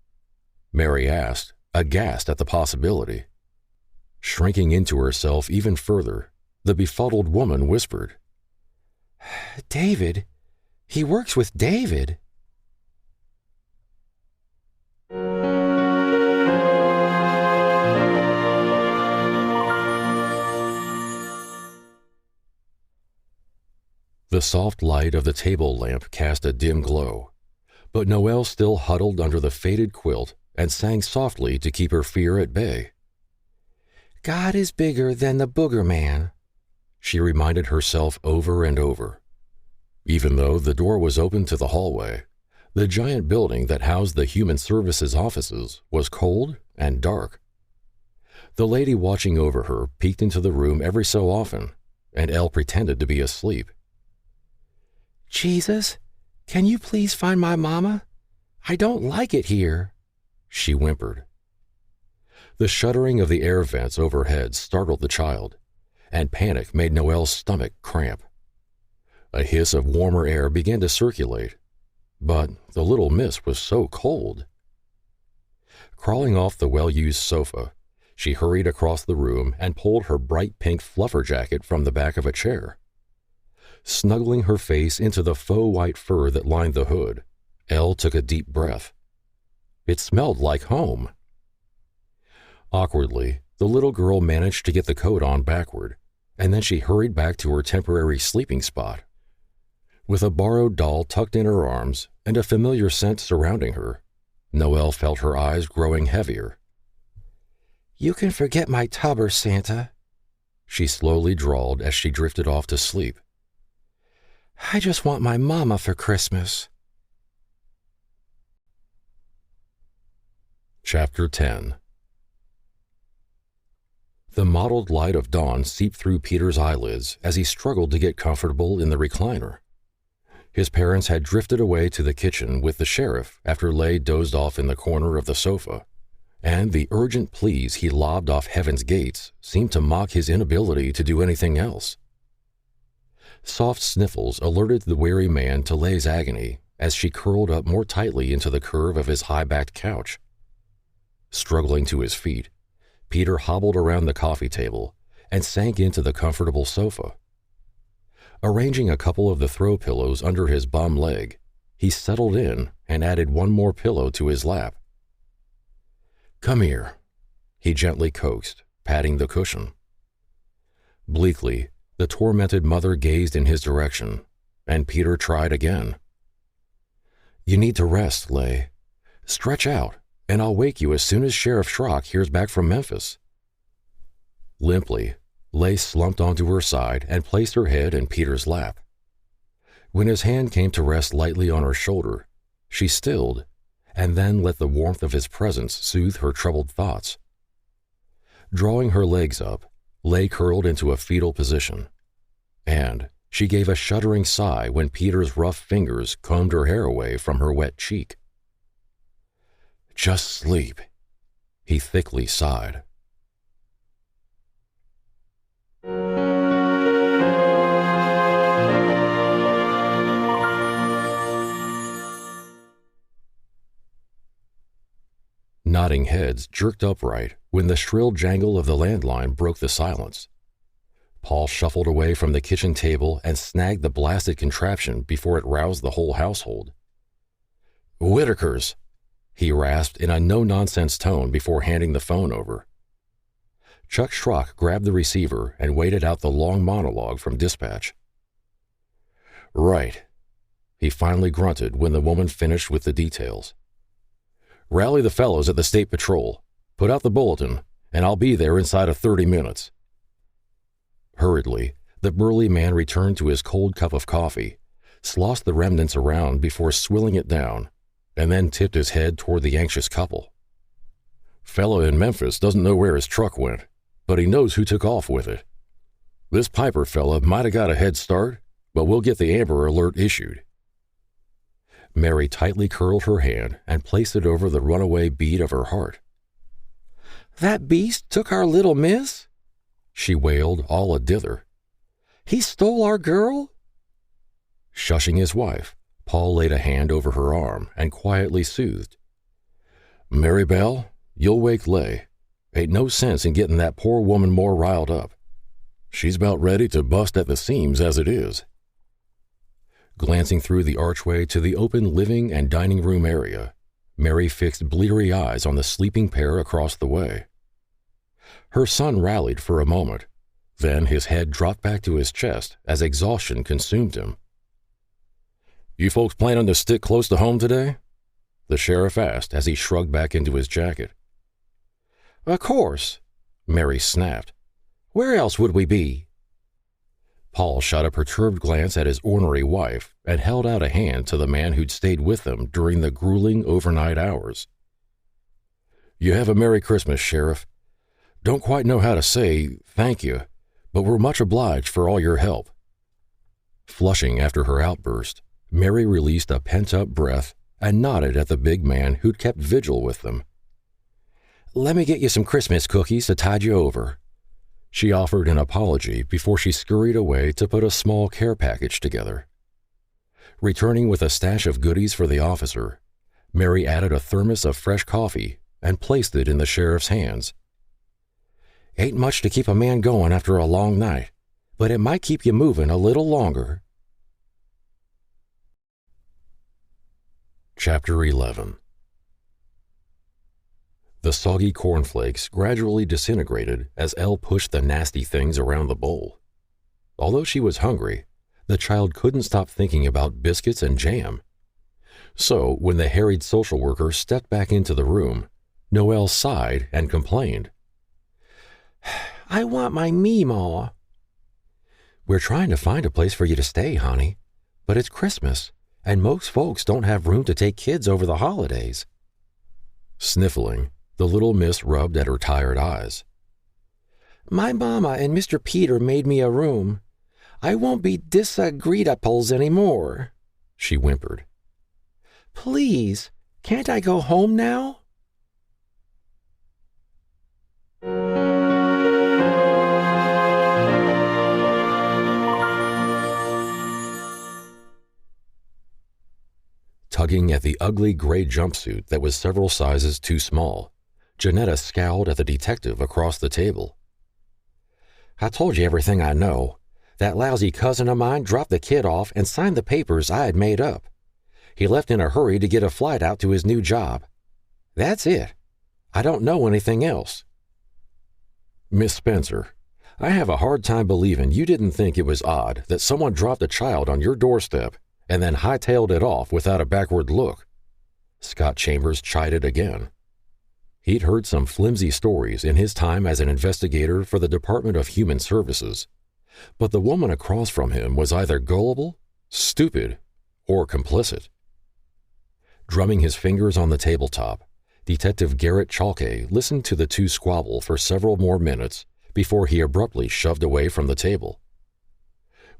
Mary asked, aghast at the possibility. Shrinking into herself even further, the befuddled woman whispered, David. He works with David. The soft light of the table lamp cast a dim glow, but Noelle still huddled under the faded quilt and sang softly to keep her fear at bay. God is bigger than the booger man, she reminded herself over and over. Even though the door was open to the hallway, the giant building that housed the Human Services offices was cold and dark. The lady watching over her peeked into the room every so often, and Elle pretended to be asleep. Jesus, can you please find my mama? I don't like it here, she whimpered. The shuddering of the air vents overhead startled the child, and panic made Noelle's stomach cramp. A hiss of warmer air began to circulate, but the little miss was so cold. Crawling off the well-used sofa, she hurried across the room and pulled her bright pink fluffer jacket from the back of a chair. Snuggling her face into the faux white fur that lined the hood, Elle took a deep breath. It smelled like home. Awkwardly, the little girl managed to get the coat on backward, and then she hurried back to her temporary sleeping spot. With a borrowed doll tucked in her arms and a familiar scent surrounding her, Noelle felt her eyes growing heavier. You can forget my tubber, Santa, she slowly drawled as she drifted off to sleep. I just want my mama for Christmas. Chapter 10. The mottled light of dawn seeped through Peter's eyelids as he struggled to get comfortable in the recliner. His parents had drifted away to the kitchen with the sheriff after Leigh dozed off in the corner of the sofa, and the urgent pleas he lobbed off heaven's gates seemed to mock his inability to do anything else. Soft sniffles alerted the weary man to Leigh's agony as she curled up more tightly into the curve of his high-backed couch. Struggling to his feet, Peter hobbled around the coffee table and sank into the comfortable sofa. Arranging a couple of the throw pillows under his bum leg, he settled in and added one more pillow to his lap. "Come here," he gently coaxed, patting the cushion. Bleakly, the tormented mother gazed in his direction, and Peter tried again. "You need to rest, Leigh. Stretch out, and I'll wake you as soon as Sheriff Schrock hears back from Memphis." Limply, Leigh slumped onto her side and placed her head in Peter's lap. When his hand came to rest lightly on her shoulder, she stilled, and then let the warmth of his presence soothe her troubled thoughts. Drawing her legs up, Leigh curled into a fetal position, and she gave a shuddering sigh when Peter's rough fingers combed her hair away from her wet cheek. "Just sleep," he thickly sighed. Nodding heads jerked upright when the shrill jangle of the landline broke the silence. Paul shuffled away from the kitchen table and snagged the blasted contraption before it roused the whole household. "Whitaker's," he rasped in a no-nonsense tone before handing the phone over. Chuck Schrock grabbed the receiver and waited out the long monologue from dispatch. "Right," he finally grunted when the woman finished with the details. "Rally the fellows at the State Patrol. Put out the bulletin, and I'll be there inside of 30 minutes. Hurriedly, the burly man returned to his cold cup of coffee, slossed the remnants around before swilling it down, and then tipped his head toward the anxious couple. Fella in Memphis doesn't know where his truck went, but he knows who took off with it. This Piper fella might have got a head start, but we'll get the Amber Alert issued. Mary tightly curled her hand and placed it over the runaway beat of her heart. That beast took our little miss? She wailed, all a dither. He stole our girl? Shushing his wife, Paul laid a hand over her arm and quietly soothed. Mary Bell, you'll wake Lay. Ain't no sense in getting that poor woman more riled up. She's about ready to bust at the seams as it is. Glancing through the archway to the open living and dining room area, Mary fixed bleary eyes on the sleeping pair across the way. Her son rallied for a moment, then his head dropped back to his chest as exhaustion consumed him. You folks planning to stick close to home today? The sheriff asked as he shrugged back into his jacket. Of course, Mary snapped. Where else would we be? Paul shot a perturbed glance at his ornery wife and held out a hand to the man who'd stayed with them during the grueling overnight hours. You have a Merry Christmas, Sheriff. Don't quite know how to say thank you, but we're much obliged for all your help. Flushing after her outburst, Mary released a pent-up breath and nodded at the big man who'd kept vigil with them. Let me get you some Christmas cookies to tide you over. She offered an apology before she scurried away to put a small care package together. Returning with a stash of goodies for the officer, Mary added a thermos of fresh coffee and placed it in the sheriff's hands. Ain't much to keep a man going after a long night, but it might keep you moving a little longer. Chapter 11. The soggy cornflakes gradually disintegrated as Elle pushed the nasty things around the bowl. Although she was hungry, the child couldn't stop thinking about biscuits and jam. So, when the harried social worker stepped back into the room, Noelle sighed and complained. I want my Meemaw. We're trying to find a place for you to stay, honey, but it's Christmas, and most folks don't have room to take kids over the holidays. Sniffling, the little miss rubbed at her tired eyes. My mama and Mr. Peter made me a room. I won't be disagreedables anymore, she whimpered. Please, can't I go home now? Tugging at the ugly gray jumpsuit that was several sizes too small, Janetta scowled at the detective across the table. I told you everything I know. That lousy cousin of mine dropped the kid off and signed the papers I had made up. He left in a hurry to get a flight out to his new job. That's it. I don't know anything else. Miss Spencer, I have a hard time believing you didn't think it was odd that someone dropped a child on your doorstep and then hightailed it off without a backward look. Scott Chambers chided again. He'd heard some flimsy stories in his time as an investigator for the Department of Human Services, but the woman across from him was either gullible, stupid, or complicit. Drumming his fingers on the tabletop, Detective Garrett Chalke listened to the two squabble for several more minutes before he abruptly shoved away from the table.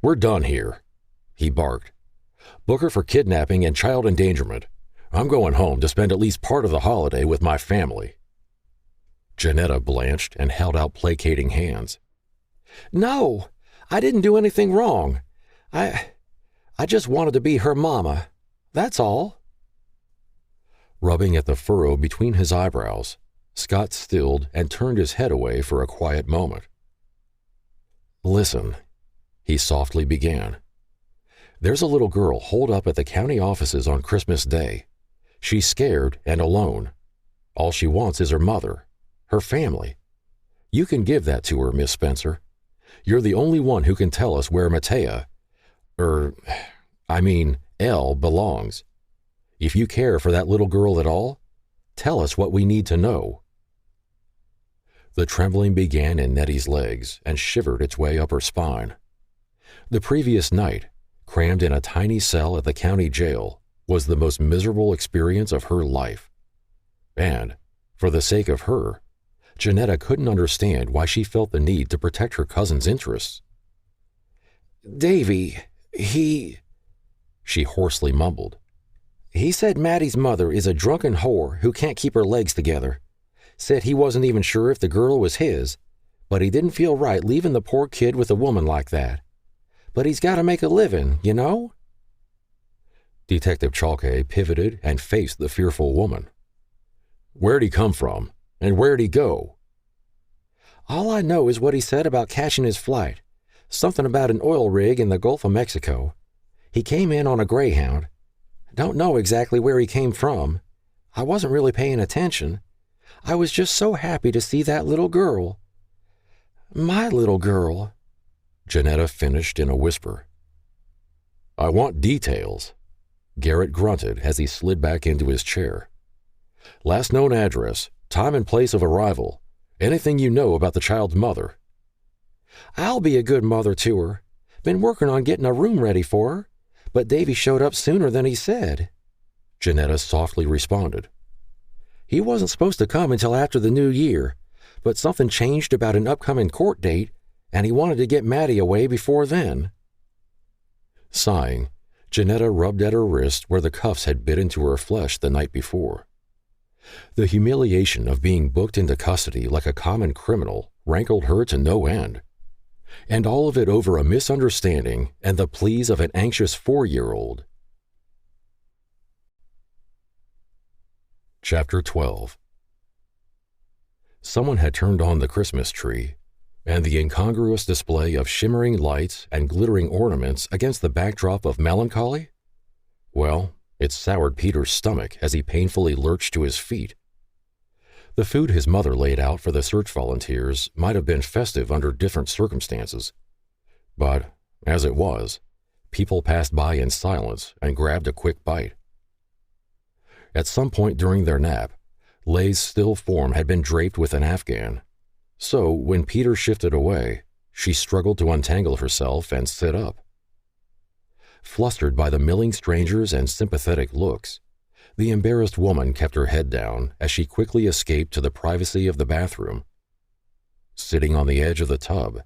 We're done here, he barked. Book her for kidnapping and child endangerment. I'm going home to spend at least part of the holiday with my family. Janetta blanched and held out placating hands. No, I didn't do anything wrong. I just wanted to be her mama. That's all. Rubbing at the furrow between his eyebrows, Scott stilled and turned his head away for a quiet moment. Listen, he softly began. There's a little girl holed up at the county offices on Christmas Day. She's scared and alone. All she wants is her mother, her family. You can give that to her, Miss Spencer. You're the only one who can tell us where Elle belongs. If you care for that little girl at all, tell us what we need to know. The trembling began in Nettie's legs and shivered its way up her spine. The previous night, crammed in a tiny cell at the county jail, was the most miserable experience of her life. And, for the sake of her, Janetta couldn't understand why she felt the need to protect her cousin's interests. "Davy, she hoarsely mumbled. "He said Maddie's mother is a drunken whore who can't keep her legs together. Said he wasn't even sure if the girl was his, but he didn't feel right leaving the poor kid with a woman like that. But he's got to make a living, you know?" Detective Chalke pivoted and faced the fearful woman. "Where'd he come from? And where'd he go?" "All I know is what he said about catching his flight. Something about an oil rig in the Gulf of Mexico. He came in on a Greyhound. Don't know exactly where he came from. I wasn't really paying attention. I was just so happy to see that little girl. My little girl," Janetta finished in a whisper. "I want details," Garrett grunted as he slid back into his chair. "Last known address, time and place of arrival, anything you know about the child's mother." "I'll be a good mother to her. Been working on getting a room ready for her, but Davy showed up sooner than he said," Janetta softly responded. "He wasn't supposed to come until after the new year, but something changed about an upcoming court date, and he wanted to get Maddie away before then." Sighing, Janetta rubbed at her wrist where the cuffs had bit into her flesh the night before. The humiliation of being booked into custody like a common criminal rankled her to no end. And all of it over a misunderstanding and the pleas of an anxious 4-year-old. Chapter 12. Someone had turned on the Christmas tree, and the incongruous display of shimmering lights and glittering ornaments against the backdrop of melancholy? Well, it soured Peter's stomach as he painfully lurched to his feet. The food his mother laid out for the search volunteers might have been festive under different circumstances. But, as it was, people passed by in silence and grabbed a quick bite. At some point during their nap, Lay's still form had been draped with an afghan. So, when Peter shifted away, she struggled to untangle herself and sit up. Flustered by the milling strangers and sympathetic looks, the embarrassed woman kept her head down as she quickly escaped to the privacy of the bathroom. Sitting on the edge of the tub,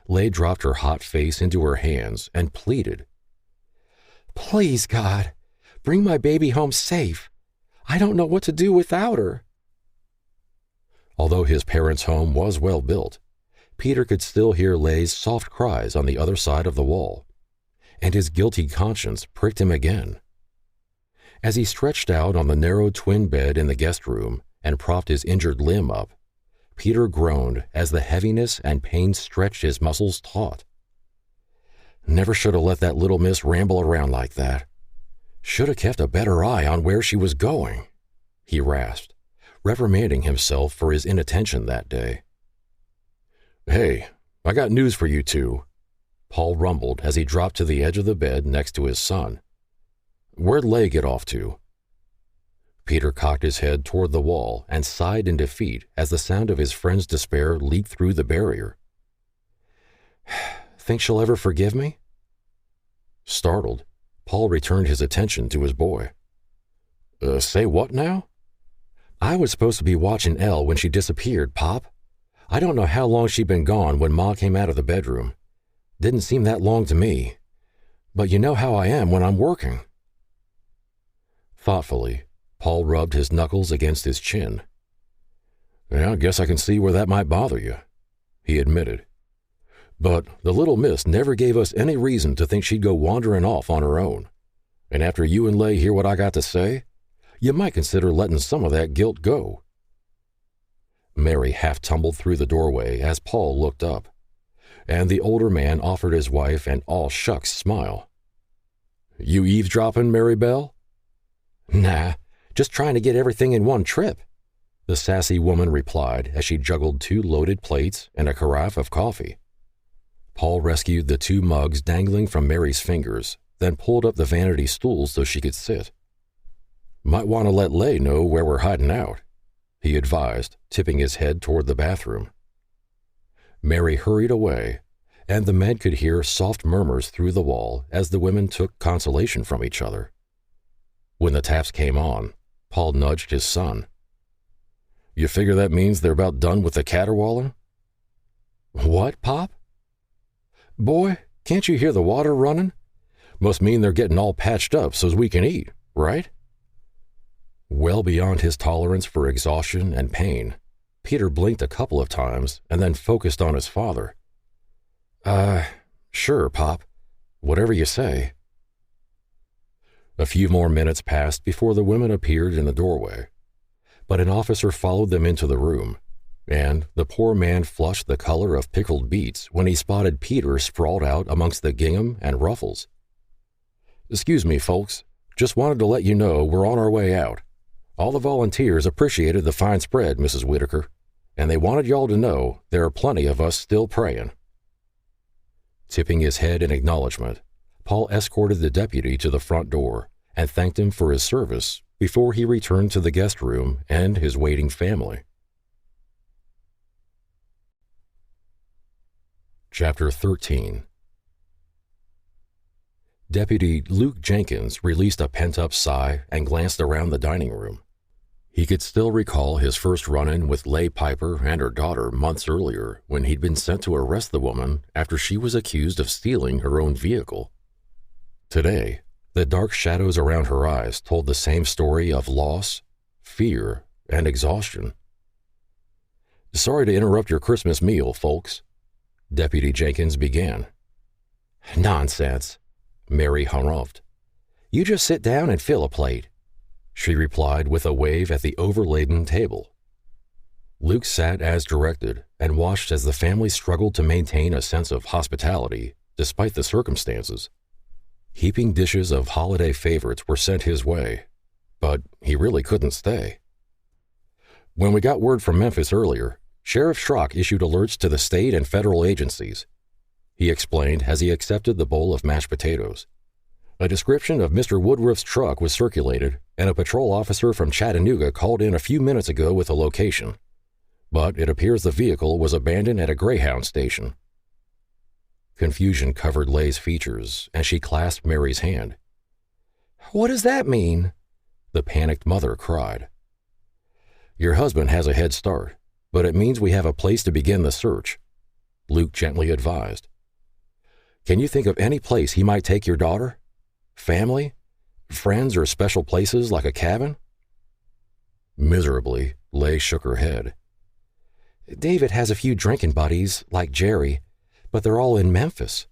Lay dropped her hot face into her hands and pleaded, "Please, God, bring my baby home safe. I don't know what to do without her." Although his parents' home was well built, Peter could still hear Lay's soft cries on the other side of the wall, and his guilty conscience pricked him again. As he stretched out on the narrow twin bed in the guest room and propped his injured limb up, Peter groaned as the heaviness and pain stretched his muscles taut. Never should have let that little miss ramble around like that. Should have kept a better eye on where she was going, he rasped, reprimanding himself for his inattention that day. "Hey, I got news for you two," Paul rumbled as he dropped to the edge of the bed next to his son. "Where'd Lay get off to?" Peter cocked his head toward the wall and sighed in defeat as the sound of his friend's despair leaked through the barrier. "Think she'll ever forgive me?" Startled, Paul returned his attention to his boy. Say what now?" "I was supposed to be watching Elle when she disappeared, Pop. I don't know how long she'd been gone when Ma came out of the bedroom. Didn't seem that long to me. But you know how I am when I'm working." Thoughtfully, Paul rubbed his knuckles against his chin. "Yeah, I guess I can see where that might bother you," he admitted. "But the little miss never gave us any reason to think she'd go wandering off on her own. And after you and Lay hear what I got to say, you might consider letting some of that guilt go." Mary half tumbled through the doorway as Paul looked up, and the older man offered his wife an all-shucks smile. "You eavesdropping, Mary Belle?" "Nah, just trying to get everything in one trip," the sassy woman replied as she juggled 2 loaded plates and a carafe of coffee. Paul rescued the 2 mugs dangling from Mary's fingers, then pulled up the vanity stool so she could sit. "Might want to let Lay know where we're hiding out," he advised, tipping his head toward the bathroom. Mary hurried away, and the men could hear soft murmurs through the wall as the women took consolation from each other. When the taps came on, Paul nudged his son. "You figure that means they're about done with the caterwauling?" "What, Pop?" "Boy, can't you hear the water running? Must mean they're getting all patched up so's we can eat, right?" Well beyond his tolerance for exhaustion and pain, Peter blinked a couple of times and then focused on his father. Sure, Pop. Whatever you say." A few more minutes passed before the women appeared in the doorway, but an officer followed them into the room, and the poor man flushed the color of pickled beets when he spotted Peter sprawled out amongst the gingham and ruffles. "Excuse me, folks. Just wanted to let you know we're on our way out. All the volunteers appreciated the fine spread, Mrs. Whitaker, and they wanted y'all to know there are plenty of us still praying." Tipping his head in acknowledgement, Paul escorted the deputy to the front door and thanked him for his service before he returned to the guest room and his waiting family. Chapter 13. Deputy Luke Jenkins released a pent-up sigh and glanced around the dining room. He could still recall his first run-in with Noelle Piper and her daughter months earlier when he'd been sent to arrest the woman after she was accused of stealing her own vehicle. Today, the dark shadows around her eyes told the same story of loss, fear, and exhaustion. "Sorry to interrupt your Christmas meal, folks," Deputy Jenkins began. "Nonsense," Mary harumphed. "You just sit down and fill a plate," she replied with a wave at the overladen table. Luke sat as directed and watched as the family struggled to maintain a sense of hospitality despite the circumstances. Heaping dishes of holiday favorites were sent his way, but he really couldn't stay. "When we got word from Memphis earlier, Sheriff Schrock issued alerts to the state and federal agencies," he explained as he accepted the bowl of mashed potatoes. "A description of Mr. Woodruff's truck was circulated, and a patrol officer from Chattanooga called in a few minutes ago with a location. But it appears the vehicle was abandoned at a Greyhound station." Confusion covered Lay's features as she clasped Mary's hand. "What does that mean?" the panicked mother cried. "Your husband has a head start, but it means we have a place to begin the search," Luke gently advised. "Can you think of any place he might take your daughter? Family? Friends or special places like a cabin?" Miserably, Lay shook her head. "David has a few drinking buddies, like Jerry, but they're all in Memphis."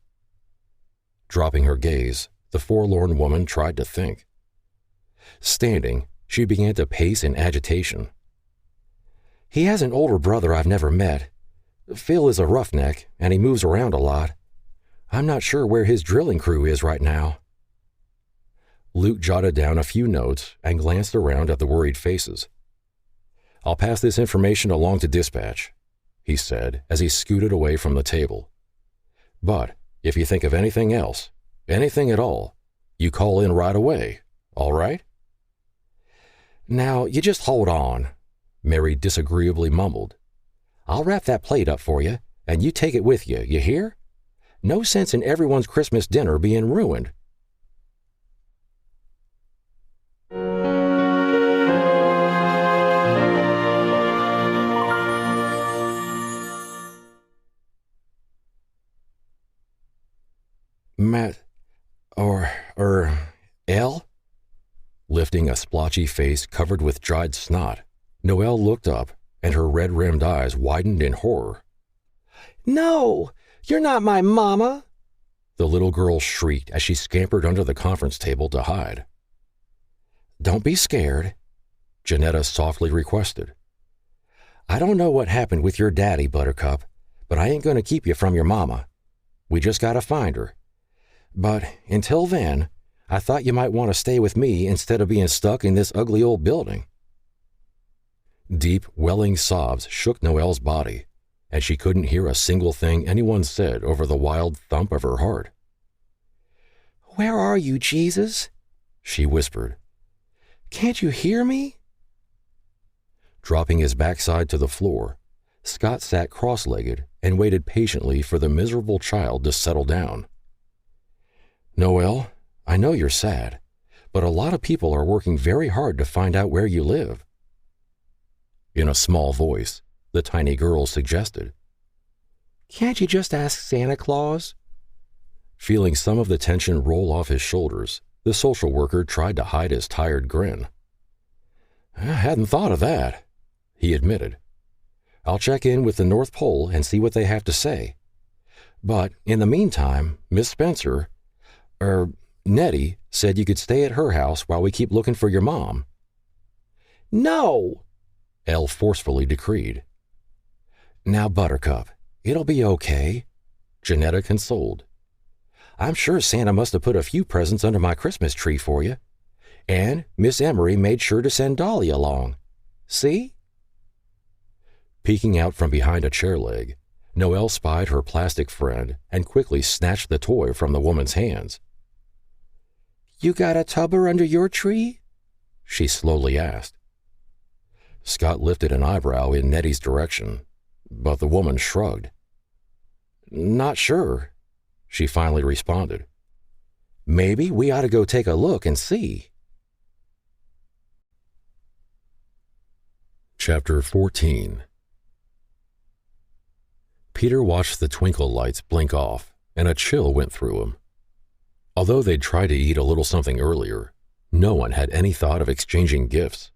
Dropping her gaze, the forlorn woman tried to think. Standing, she began to pace in agitation. "He has an older brother I've never met. Phil is a roughneck, and he moves around a lot. I'm not sure where his drilling crew is right now." Luke jotted down a few notes and glanced around at the worried faces. "I'll pass this information along to dispatch," he said as he scooted away from the table. "But if you think of anything else, anything at all, you call in right away, all right?" "Now, you just hold on," Mary disagreeably mumbled. "I'll wrap that plate up for you, and you take it with you, you hear? No sense in everyone's Christmas dinner being ruined." "Matt, Elle?" Lifting a splotchy face covered with dried snot, Noelle looked up, and her red-rimmed eyes widened in horror. "No, you're not my mama!" the little girl shrieked as she scampered under the conference table to hide. "Don't be scared," Janetta softly requested. "I don't know what happened with your daddy, Buttercup, but I ain't going to keep you from your mama. We just got to find her. But until then, I thought you might want to stay with me instead of being stuck in this ugly old building." Deep, welling sobs shook Noelle's body, and she couldn't hear a single thing anyone said over the wild thump of her heart. "Where are you, Jesus?" she whispered. "Can't you hear me?" Dropping his backside to the floor, Scott sat cross-legged and waited patiently for the miserable child to settle down. Noelle, I know you're sad, but a lot of people are working very hard to find out where you live. In a small voice, the tiny girl suggested. Can't you just ask Santa Claus? Feeling some of the tension roll off his shoulders, the social worker tried to hide his tired grin. I hadn't thought of that, he admitted. I'll check in with the North Pole and see what they have to say. But in the meantime, Miss Spencer, Nettie, said you could stay at her house while we keep looking for your mom. No, Elle forcefully decreed. Now, Buttercup, it'll be okay, Janetta consoled. I'm sure Santa must have put a few presents under my Christmas tree for you. And Miss Emery made sure to send Dolly along. See? Peeking out from behind a chair leg, Noelle spied her plastic friend and quickly snatched the toy from the woman's hands. You got a tubber under your tree? She slowly asked. Scott lifted an eyebrow in Nettie's direction, but the woman shrugged. Not sure, she finally responded. Maybe we ought to go take a look and see. Chapter 14. Peter watched the twinkle lights blink off, and a chill went through him. Although they'd tried to eat a little something earlier, no one had any thought of exchanging gifts.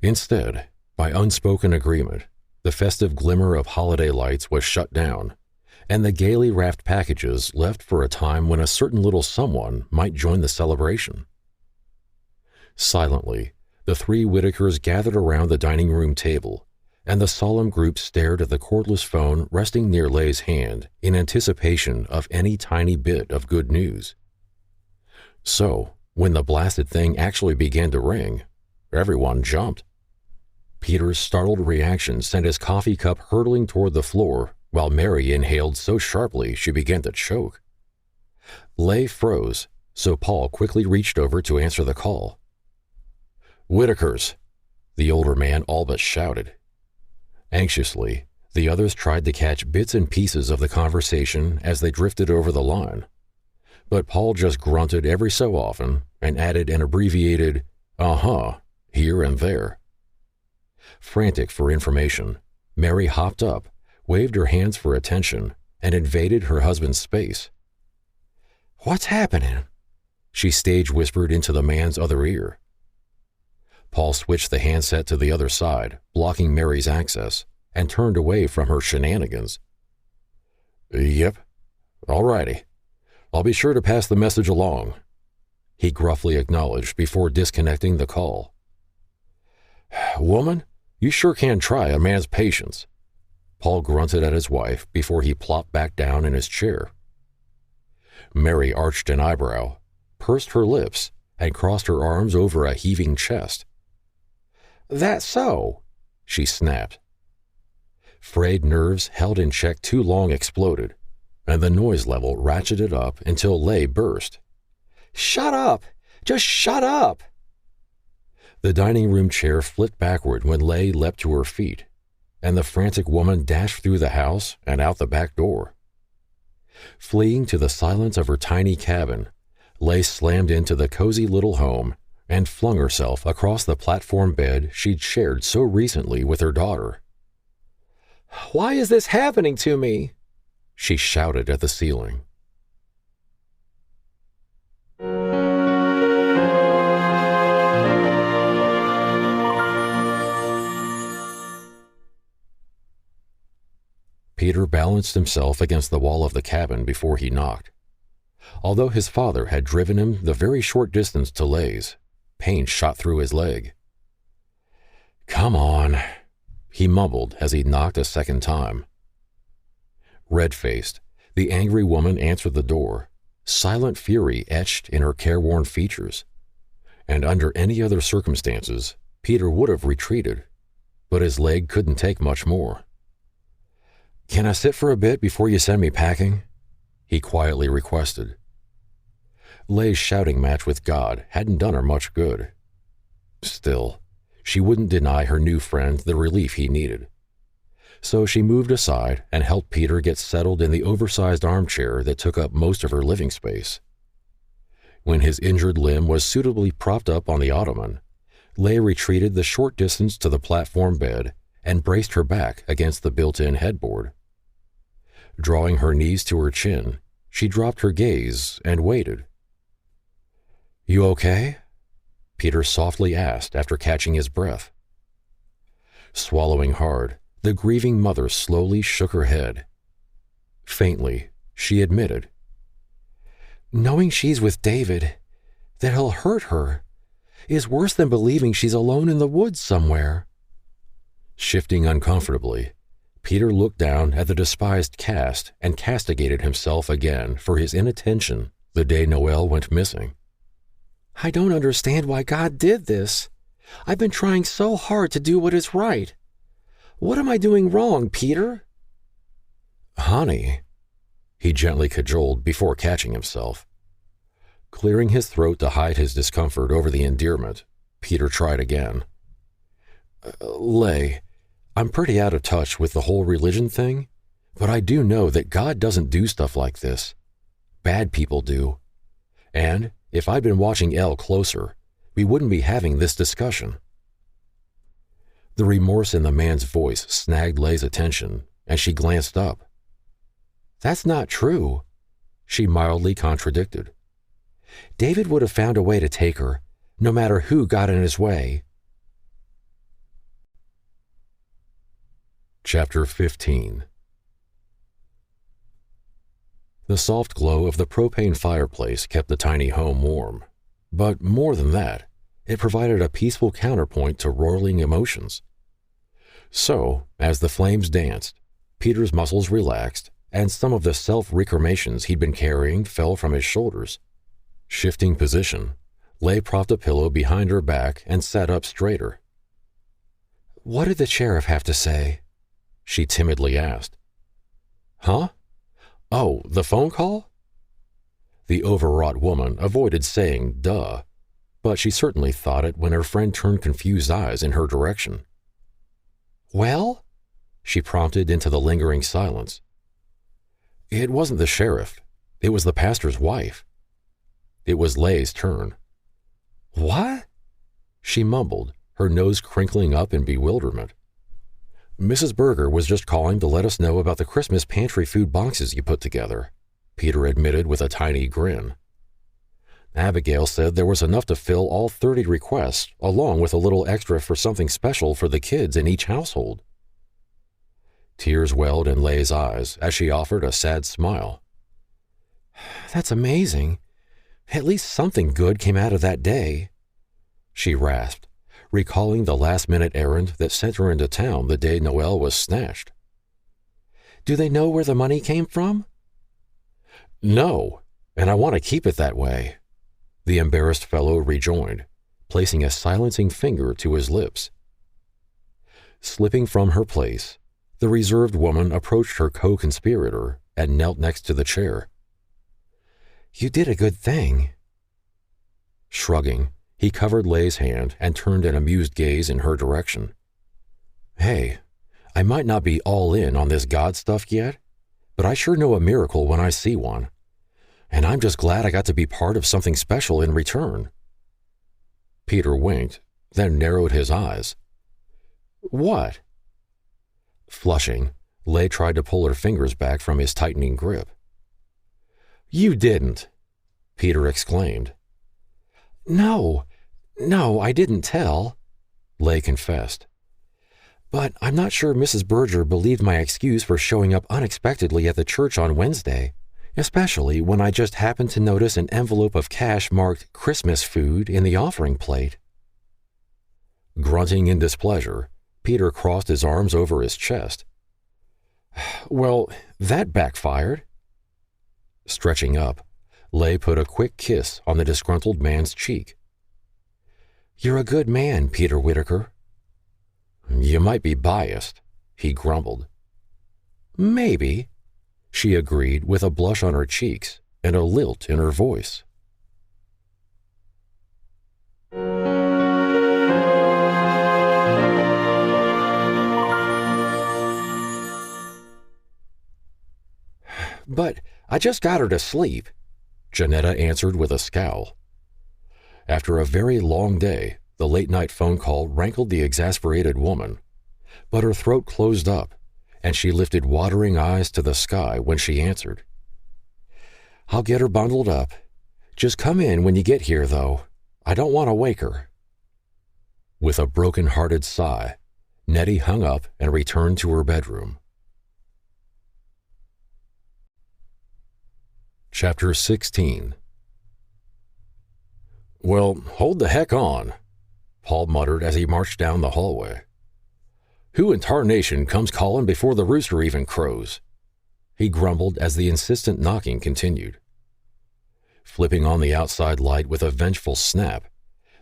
Instead, by unspoken agreement, the festive glimmer of holiday lights was shut down, and the gaily wrapped packages left for a time when a certain little someone might join the celebration. Silently, the three Whitakers gathered around the dining room table, and the solemn group stared at the cordless phone resting near Lay's hand in anticipation of any tiny bit of good news. So, when the blasted thing actually began to ring, everyone jumped. Peter's startled reaction sent his coffee cup hurtling toward the floor, while Mary inhaled so sharply she began to choke. Lay froze, so Paul quickly reached over to answer the call. "Whitakers," the older man all but shouted. Anxiously, the others tried to catch bits and pieces of the conversation as they drifted over the line. But Paul just grunted every so often and added an abbreviated, "uh-huh," here and there. Frantic for information, Mary hopped up, waved her hands for attention, and invaded her husband's space. "What's happening?" she stage whispered into the man's other ear. Paul switched the handset to the other side, blocking Mary's access, and turned away from her shenanigans. "Yep, all righty. I'll be sure to pass the message along," he gruffly acknowledged before disconnecting the call. "Woman, you sure can try a man's patience," Paul grunted at his wife before he plopped back down in his chair. Mary arched an eyebrow, pursed her lips, and crossed her arms over a heaving chest. That so? She snapped. Frayed nerves held in check too long exploded, and the noise level ratcheted up until Lay burst. Shut up! Just shut up! The dining room chair flipped backward when Lay leapt to her feet, and the frantic woman dashed through the house and out the back door. Fleeing to the silence of her tiny cabin, Lay slammed into the cozy little home and flung herself across the platform bed she'd shared so recently with her daughter. Why is this happening to me? She shouted at the ceiling. Peter balanced himself against the wall of the cabin before he knocked. Although his father had driven him the very short distance to Lay's, pain shot through his leg. "Come on," he mumbled as he knocked a second time. Red-faced, the angry woman answered the door, silent fury etched in her careworn features. And under any other circumstances, Peter would have retreated, but his leg couldn't take much more. "Can I sit for a bit before you send me packing?" he quietly requested. Lay's shouting match with God hadn't done her much good. Still, she wouldn't deny her new friend the relief he needed. So she moved aside and helped Peter get settled in the oversized armchair that took up most of her living space. When his injured limb was suitably propped up on the ottoman, Leigh retreated the short distance to the platform bed and braced her back against the built-in headboard. Drawing her knees to her chin, she dropped her gaze and waited. "You okay?" Peter softly asked after catching his breath. Swallowing hard, the grieving mother slowly shook her head. Faintly, she admitted, "Knowing she's with David, that he'll hurt her, is worse than believing she's alone in the woods somewhere." Shifting uncomfortably, Peter looked down at the despised cast and castigated himself again for his inattention the day Noelle went missing. "I don't understand why God did this. I've been trying so hard to do what is right. What am I doing wrong, Peter?" "Honey," he gently cajoled before catching himself. Clearing his throat to hide his discomfort over the endearment, Peter tried again. "Leigh, I'm pretty out of touch with the whole religion thing, but I do know that God doesn't do stuff like this. Bad people do. And if I'd been watching Elle closer, we wouldn't be having this discussion." The remorse in the man's voice snagged Leigh's attention, and she glanced up. "That's not true," she mildly contradicted. "David would have found a way to take her, no matter who got in his way." Chapter 15. The soft glow of the propane fireplace kept the tiny home warm, but more than that, it provided a peaceful counterpoint to roiling emotions. So, as the flames danced, Peter's muscles relaxed, and some of the self-recriminations he'd been carrying fell from his shoulders. Shifting position, Leigh propped a pillow behind her back and sat up straighter. "What did the sheriff have to say?" she timidly asked. "Huh? Oh, the phone call?" The overwrought woman avoided saying duh, but she certainly thought it when her friend turned confused eyes in her direction. "Well?" she prompted into the lingering silence. "It wasn't the sheriff. It was the pastor's wife." It was Leigh's turn. "What?" she mumbled, her nose crinkling up in bewilderment. "Mrs. Berger was just calling to let us know about the Christmas pantry food boxes you put together," Peter admitted with a tiny grin. "Abigail said there was enough to fill all 30 requests, along with a little extra for something special for the kids in each household." Tears welled in Leigh's eyes as she offered a sad smile. "That's amazing. At least something good came out of that day," she rasped, recalling the last-minute errand that sent her into town the day Noelle was snatched. "Do they know where the money came from?" "No, and I want to keep it that way," the embarrassed fellow rejoined, placing a silencing finger to his lips. Slipping from her place, the reserved woman approached her co-conspirator and knelt next to the chair. "You did a good thing." Shrugging, he covered Leigh's hand and turned an amused gaze in her direction. "Hey, I might not be all in on this God stuff yet, but I sure know a miracle when I see one. And I'm just glad I got to be part of something special in return." Peter winked, then narrowed his eyes. "What?" Flushing, Leigh tried to pull her fingers back from his tightening grip. "You didn't!" Peter exclaimed. No, I didn't tell," Leigh confessed. "But I'm not sure Mrs. Berger believed my excuse for showing up unexpectedly at the church on Wednesday, especially when I just happened to notice an envelope of cash marked Christmas food in the offering plate." Grunting in displeasure, Peter crossed his arms over his chest. "Well, that backfired." Stretching up, Leigh put a quick kiss on the disgruntled man's cheek. "You're a good man, Peter Whitaker." "You might be biased," he grumbled. "Maybe," she agreed with a blush on her cheeks and a lilt in her voice. But I just got her to sleep, Janetta answered with a scowl. After a very long day, the late-night phone call rankled the exasperated woman, but her throat closed up, and she lifted watering eyes to the sky when she answered. I'll get her bundled up. Just come in when you get here, though. I don't want to wake her. With a broken-hearted sigh, Nettie hung up and returned to her bedroom. Chapter 16. Well, hold the heck on, Paul muttered as he marched down the hallway. Who in tarnation comes calling before the rooster even crows? He grumbled as the insistent knocking continued. Flipping on the outside light with a vengeful snap,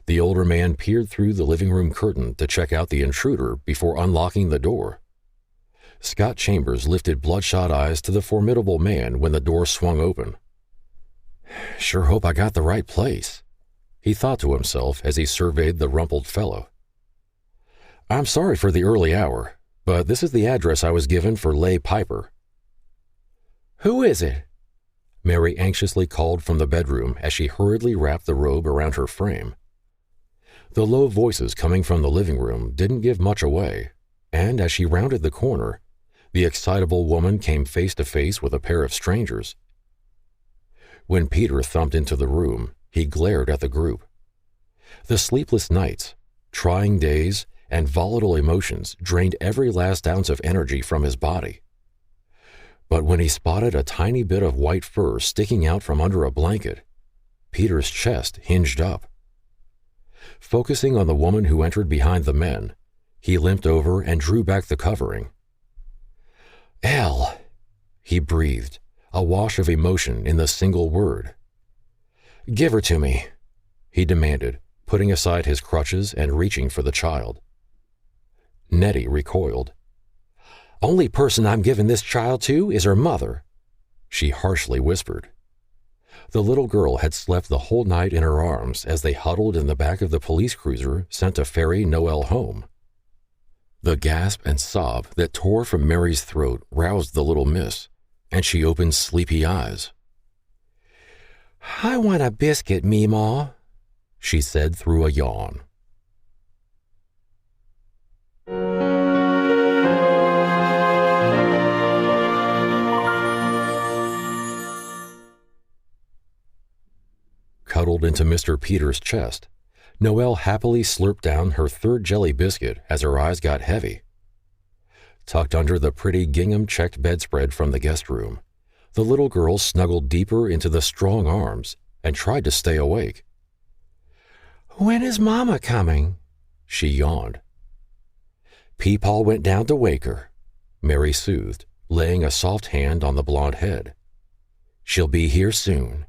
the older man peered through the living room curtain to check out the intruder before unlocking the door. Scott Chambers lifted bloodshot eyes to the formidable man when the door swung open. Sure hope I got the right place, he thought to himself as he surveyed the rumpled fellow. I'm sorry for the early hour, but this is the address I was given for Noelle Piper. Who is it? Mary anxiously called from the bedroom as she hurriedly wrapped the robe around her frame. The low voices coming from the living room didn't give much away, and as she rounded the corner, the excitable woman came face to face with a pair of strangers. When Peter thumped into the room, he glared at the group. The sleepless nights, trying days, and volatile emotions drained every last ounce of energy from his body. But when he spotted a tiny bit of white fur sticking out from under a blanket, Peter's chest hinged up. Focusing on the woman who entered behind the men, he limped over and drew back the covering. "Elle," he breathed, a wash of emotion in the single word. "Give her to me," he demanded, putting aside his crutches and reaching for the child. Nettie recoiled. "Only person I'm giving this child to is her mother," she harshly whispered. The little girl had slept the whole night in her arms as they huddled in the back of the police cruiser sent to ferry Noelle home. The gasp and sob that tore from Mary's throat roused the little miss, and she opened sleepy eyes. "I want a biscuit, Meemaw," she said through a yawn. Cuddled into Mr. Peters' chest, Noelle happily slurped down her third jelly biscuit as her eyes got heavy. Tucked under the pretty gingham-checked bedspread from the guest room, the little girl snuggled deeper into the strong arms and tried to stay awake. "When is Mama coming?" she yawned. "Peepaw went down to wake her," Mary soothed, laying a soft hand on the blonde head. "She'll be here soon."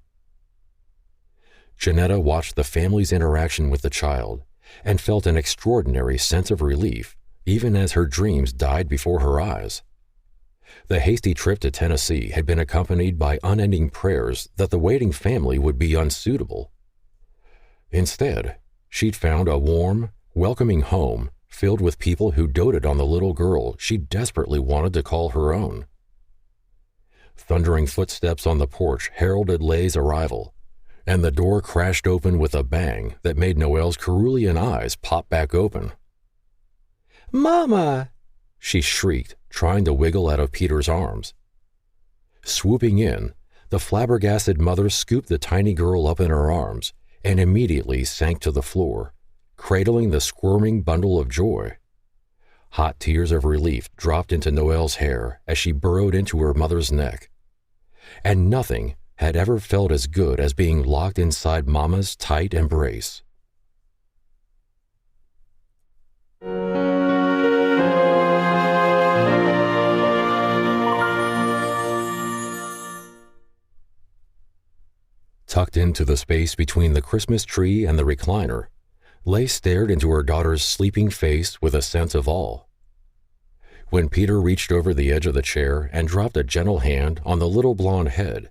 Janetta watched the family's interaction with the child and felt an extraordinary sense of relief, even as her dreams died before her eyes. The hasty trip to Tennessee had been accompanied by unending prayers that the waiting family would be unsuitable. Instead, she'd found a warm, welcoming home filled with people who doted on the little girl she desperately wanted to call her own. Thundering footsteps on the porch heralded Noelle's arrival, and the door crashed open with a bang that made Noelle's cerulean eyes pop back open. "Mama!" she shrieked, trying to wiggle out of Peter's arms. Swooping in, the flabbergasted mother scooped the tiny girl up in her arms and immediately sank to the floor, cradling the squirming bundle of joy. Hot tears of relief dropped into Noelle's hair as she burrowed into her mother's neck. And nothing had ever felt as good as being locked inside Mama's tight embrace. Tucked into the space between the Christmas tree and the recliner, Noelle stared into her daughter's sleeping face with a sense of awe. When Peter reached over the edge of the chair and dropped a gentle hand on the little blonde head,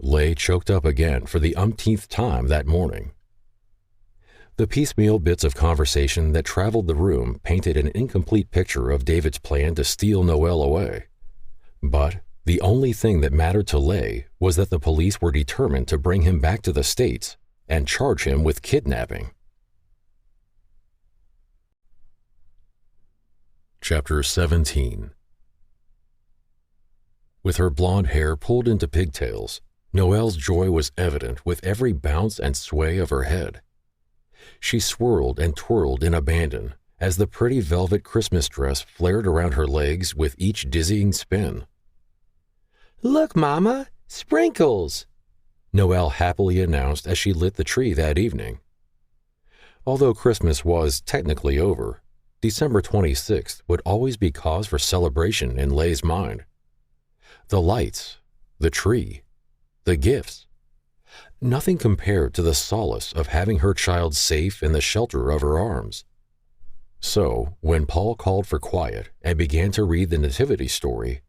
Noelle choked up again for the umpteenth time that morning. The piecemeal bits of conversation that traveled the room painted an incomplete picture of David's plan to steal Noelle away, but The only thing that mattered to Leigh was that the police were determined to bring him back to the States and charge him with kidnapping. Chapter 17. With her blonde hair pulled into pigtails, Noelle's joy was evident with every bounce and sway of her head. She swirled and twirled in abandon as the pretty velvet Christmas dress flared around her legs with each dizzying spin. "Look, Mama, sprinkles!" Noelle happily announced as she lit the tree that evening. Although Christmas was technically over, December 26th would always be cause for celebration in Leigh's mind. The lights, the tree, the gifts. Nothing compared to the solace of having her child safe in the shelter of her arms. So, when Paul called for quiet and began to read the nativity story,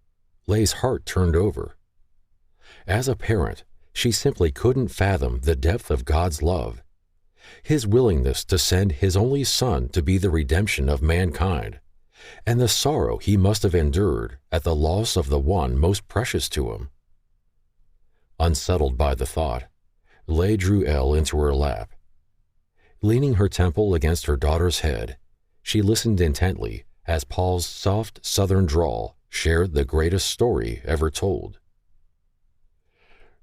Leigh's heart turned over. As a parent, she simply couldn't fathom the depth of God's love, His willingness to send His only Son to be the redemption of mankind, and the sorrow He must have endured at the loss of the one most precious to Him. Unsettled by the thought, Leigh drew Elle into her lap. Leaning her temple against her daughter's head, she listened intently as Paul's soft southern drawl shared the greatest story ever told.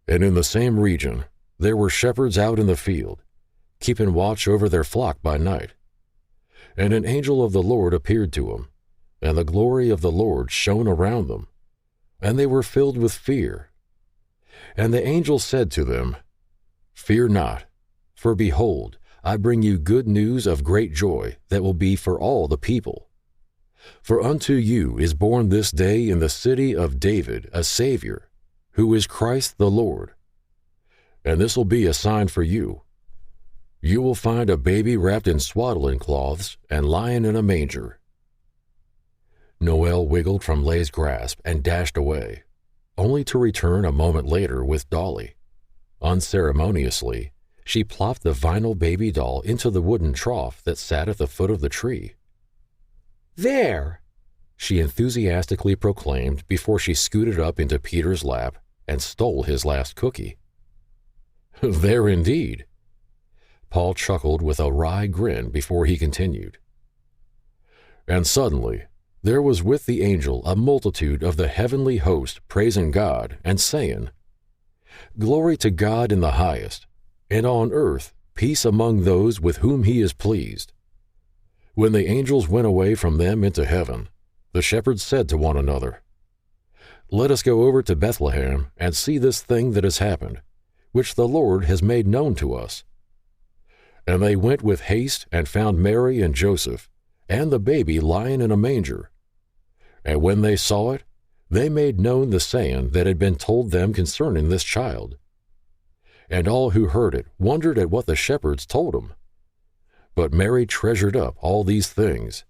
"And in the same region, there were shepherds out in the field, keeping watch over their flock by night. And an angel of the Lord appeared to them, and the glory of the Lord shone around them, and they were filled with fear. And the angel said to them, 'Fear not, for behold, I bring you good news of great joy that will be for all the people. For unto you is born this day in the city of David a Savior, who is Christ the Lord. And this will be a sign for you. You will find a baby wrapped in swaddling cloths and lying in a manger.'" Noelle wiggled from Leigh's grasp and dashed away, only to return a moment later with Dolly. Unceremoniously, she plopped the vinyl baby doll into the wooden trough that sat at the foot of the tree. "There!" she enthusiastically proclaimed before she scooted up into Peter's lap and stole his last cookie. "There indeed." Paul chuckled with a wry grin before he continued. "And suddenly there was with the angel a multitude of the heavenly host praising God and saying, 'Glory to God in the highest, and on earth peace among those with whom He is pleased.' When the angels went away from them into heaven, the shepherds said to one another, 'Let us go over to Bethlehem and see this thing that has happened, which the Lord has made known to us.' And they went with haste and found Mary and Joseph, and the baby lying in a manger. And when they saw it, they made known the saying that had been told them concerning this child. And all who heard it wondered at what the shepherds told them. But Mary treasured up all these things,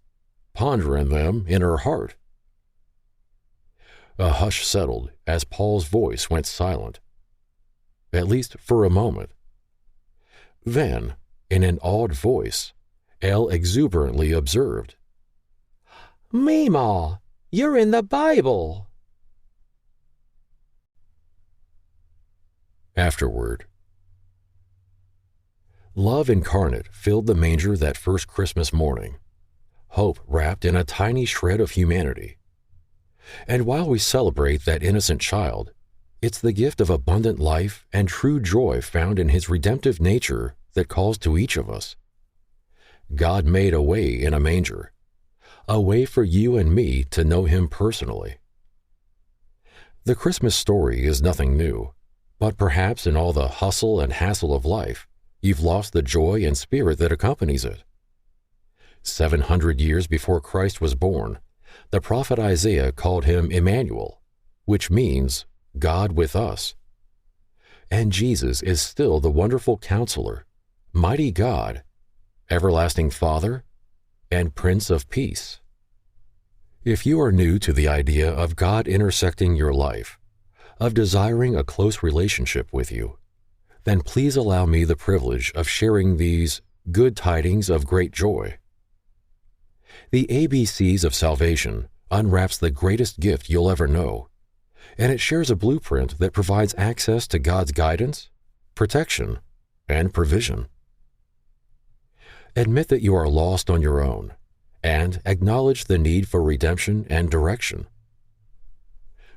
pondering them in her heart." A hush settled as Paul's voice went silent, at least for a moment. Then, in an awed voice, Elle exuberantly observed, "Meemaw, you're in the Bible!" Afterward. Love incarnate filled the manger that first Christmas morning, hope wrapped in a tiny shred of humanity. And while we celebrate that innocent child, it's the gift of abundant life and true joy found in His redemptive nature that calls to each of us. God made a way in a manger, a way for you and me to know Him personally. The Christmas story is nothing new, but perhaps in all the hustle and hassle of life, you've lost the joy and spirit that accompanies it. 700 years before Christ was born, the prophet Isaiah called Him Emmanuel, which means God with us. And Jesus is still the wonderful Counselor, Mighty God, Everlasting Father, and Prince of Peace. If you are new to the idea of God intersecting your life, of desiring a close relationship with you, then please allow me the privilege of sharing these good tidings of great joy. The ABCs of salvation unwraps the greatest gift you'll ever know, and it shares a blueprint that provides access to God's guidance, protection, and provision. Admit that you are lost on your own, and acknowledge the need for redemption and direction.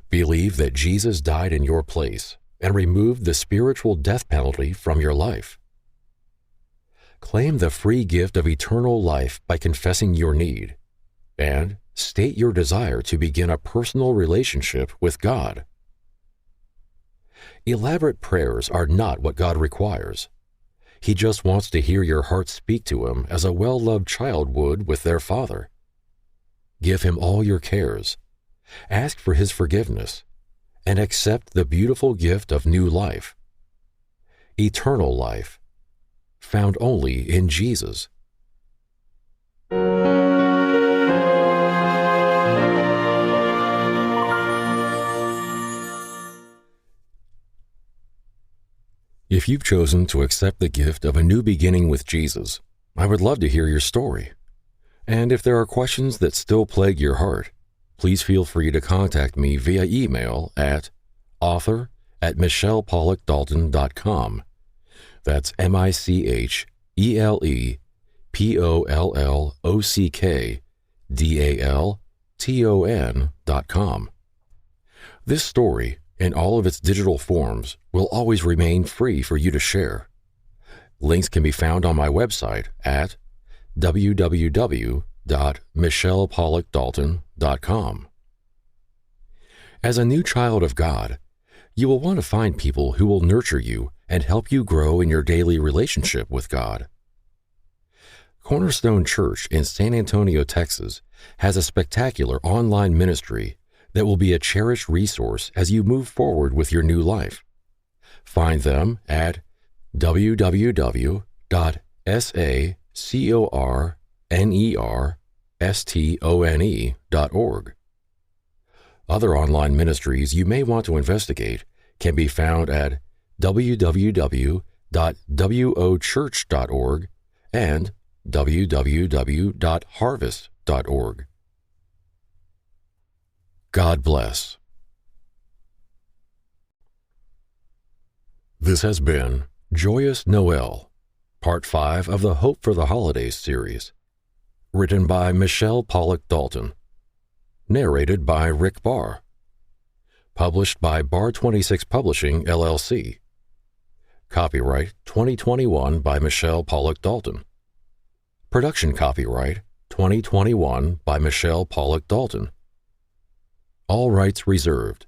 Believe that Jesus died in your place and removed the spiritual death penalty from your life. Claim the free gift of eternal life by confessing your need, and state your desire to begin a personal relationship with God. Elaborate prayers are not what God requires. He just wants to hear your heart speak to Him as a well-loved child would with their father. Give Him all your cares, ask for His forgiveness, and accept the beautiful gift of new life. Eternal life, found only in Jesus. If you've chosen to accept the gift of a new beginning with Jesus, I would love to hear your story. And if there are questions that still plague your heart, please feel free to contact me via email at author@michelepollockdalton.com. That's MichelePollockDalton.com. This story, in all of its digital forms, will always remain free for you to share. Links can be found on my website at www.michelepollockdalton.com. As a new child of God, you will want to find people who will nurture you and help you grow in your daily relationship with God. Cornerstone Church in San Antonio, Texas, has a spectacular online ministry that will be a cherished resource as you move forward with your new life. Find them at www.sacornerstone.org. Other online ministries you may want to investigate can be found at www.wochurch.org and www.harvest.org. God bless. This has been Joyous Noelle, Part 5 of the Hope for the Holidays series. Written by Michele Pollock Dalton. Narrated by Rick Barr. Published by Bar 26 Publishing, LLC. Copyright 2021 by Michele Pollock Dalton. Production copyright 2021 by Michele Pollock Dalton. All rights reserved.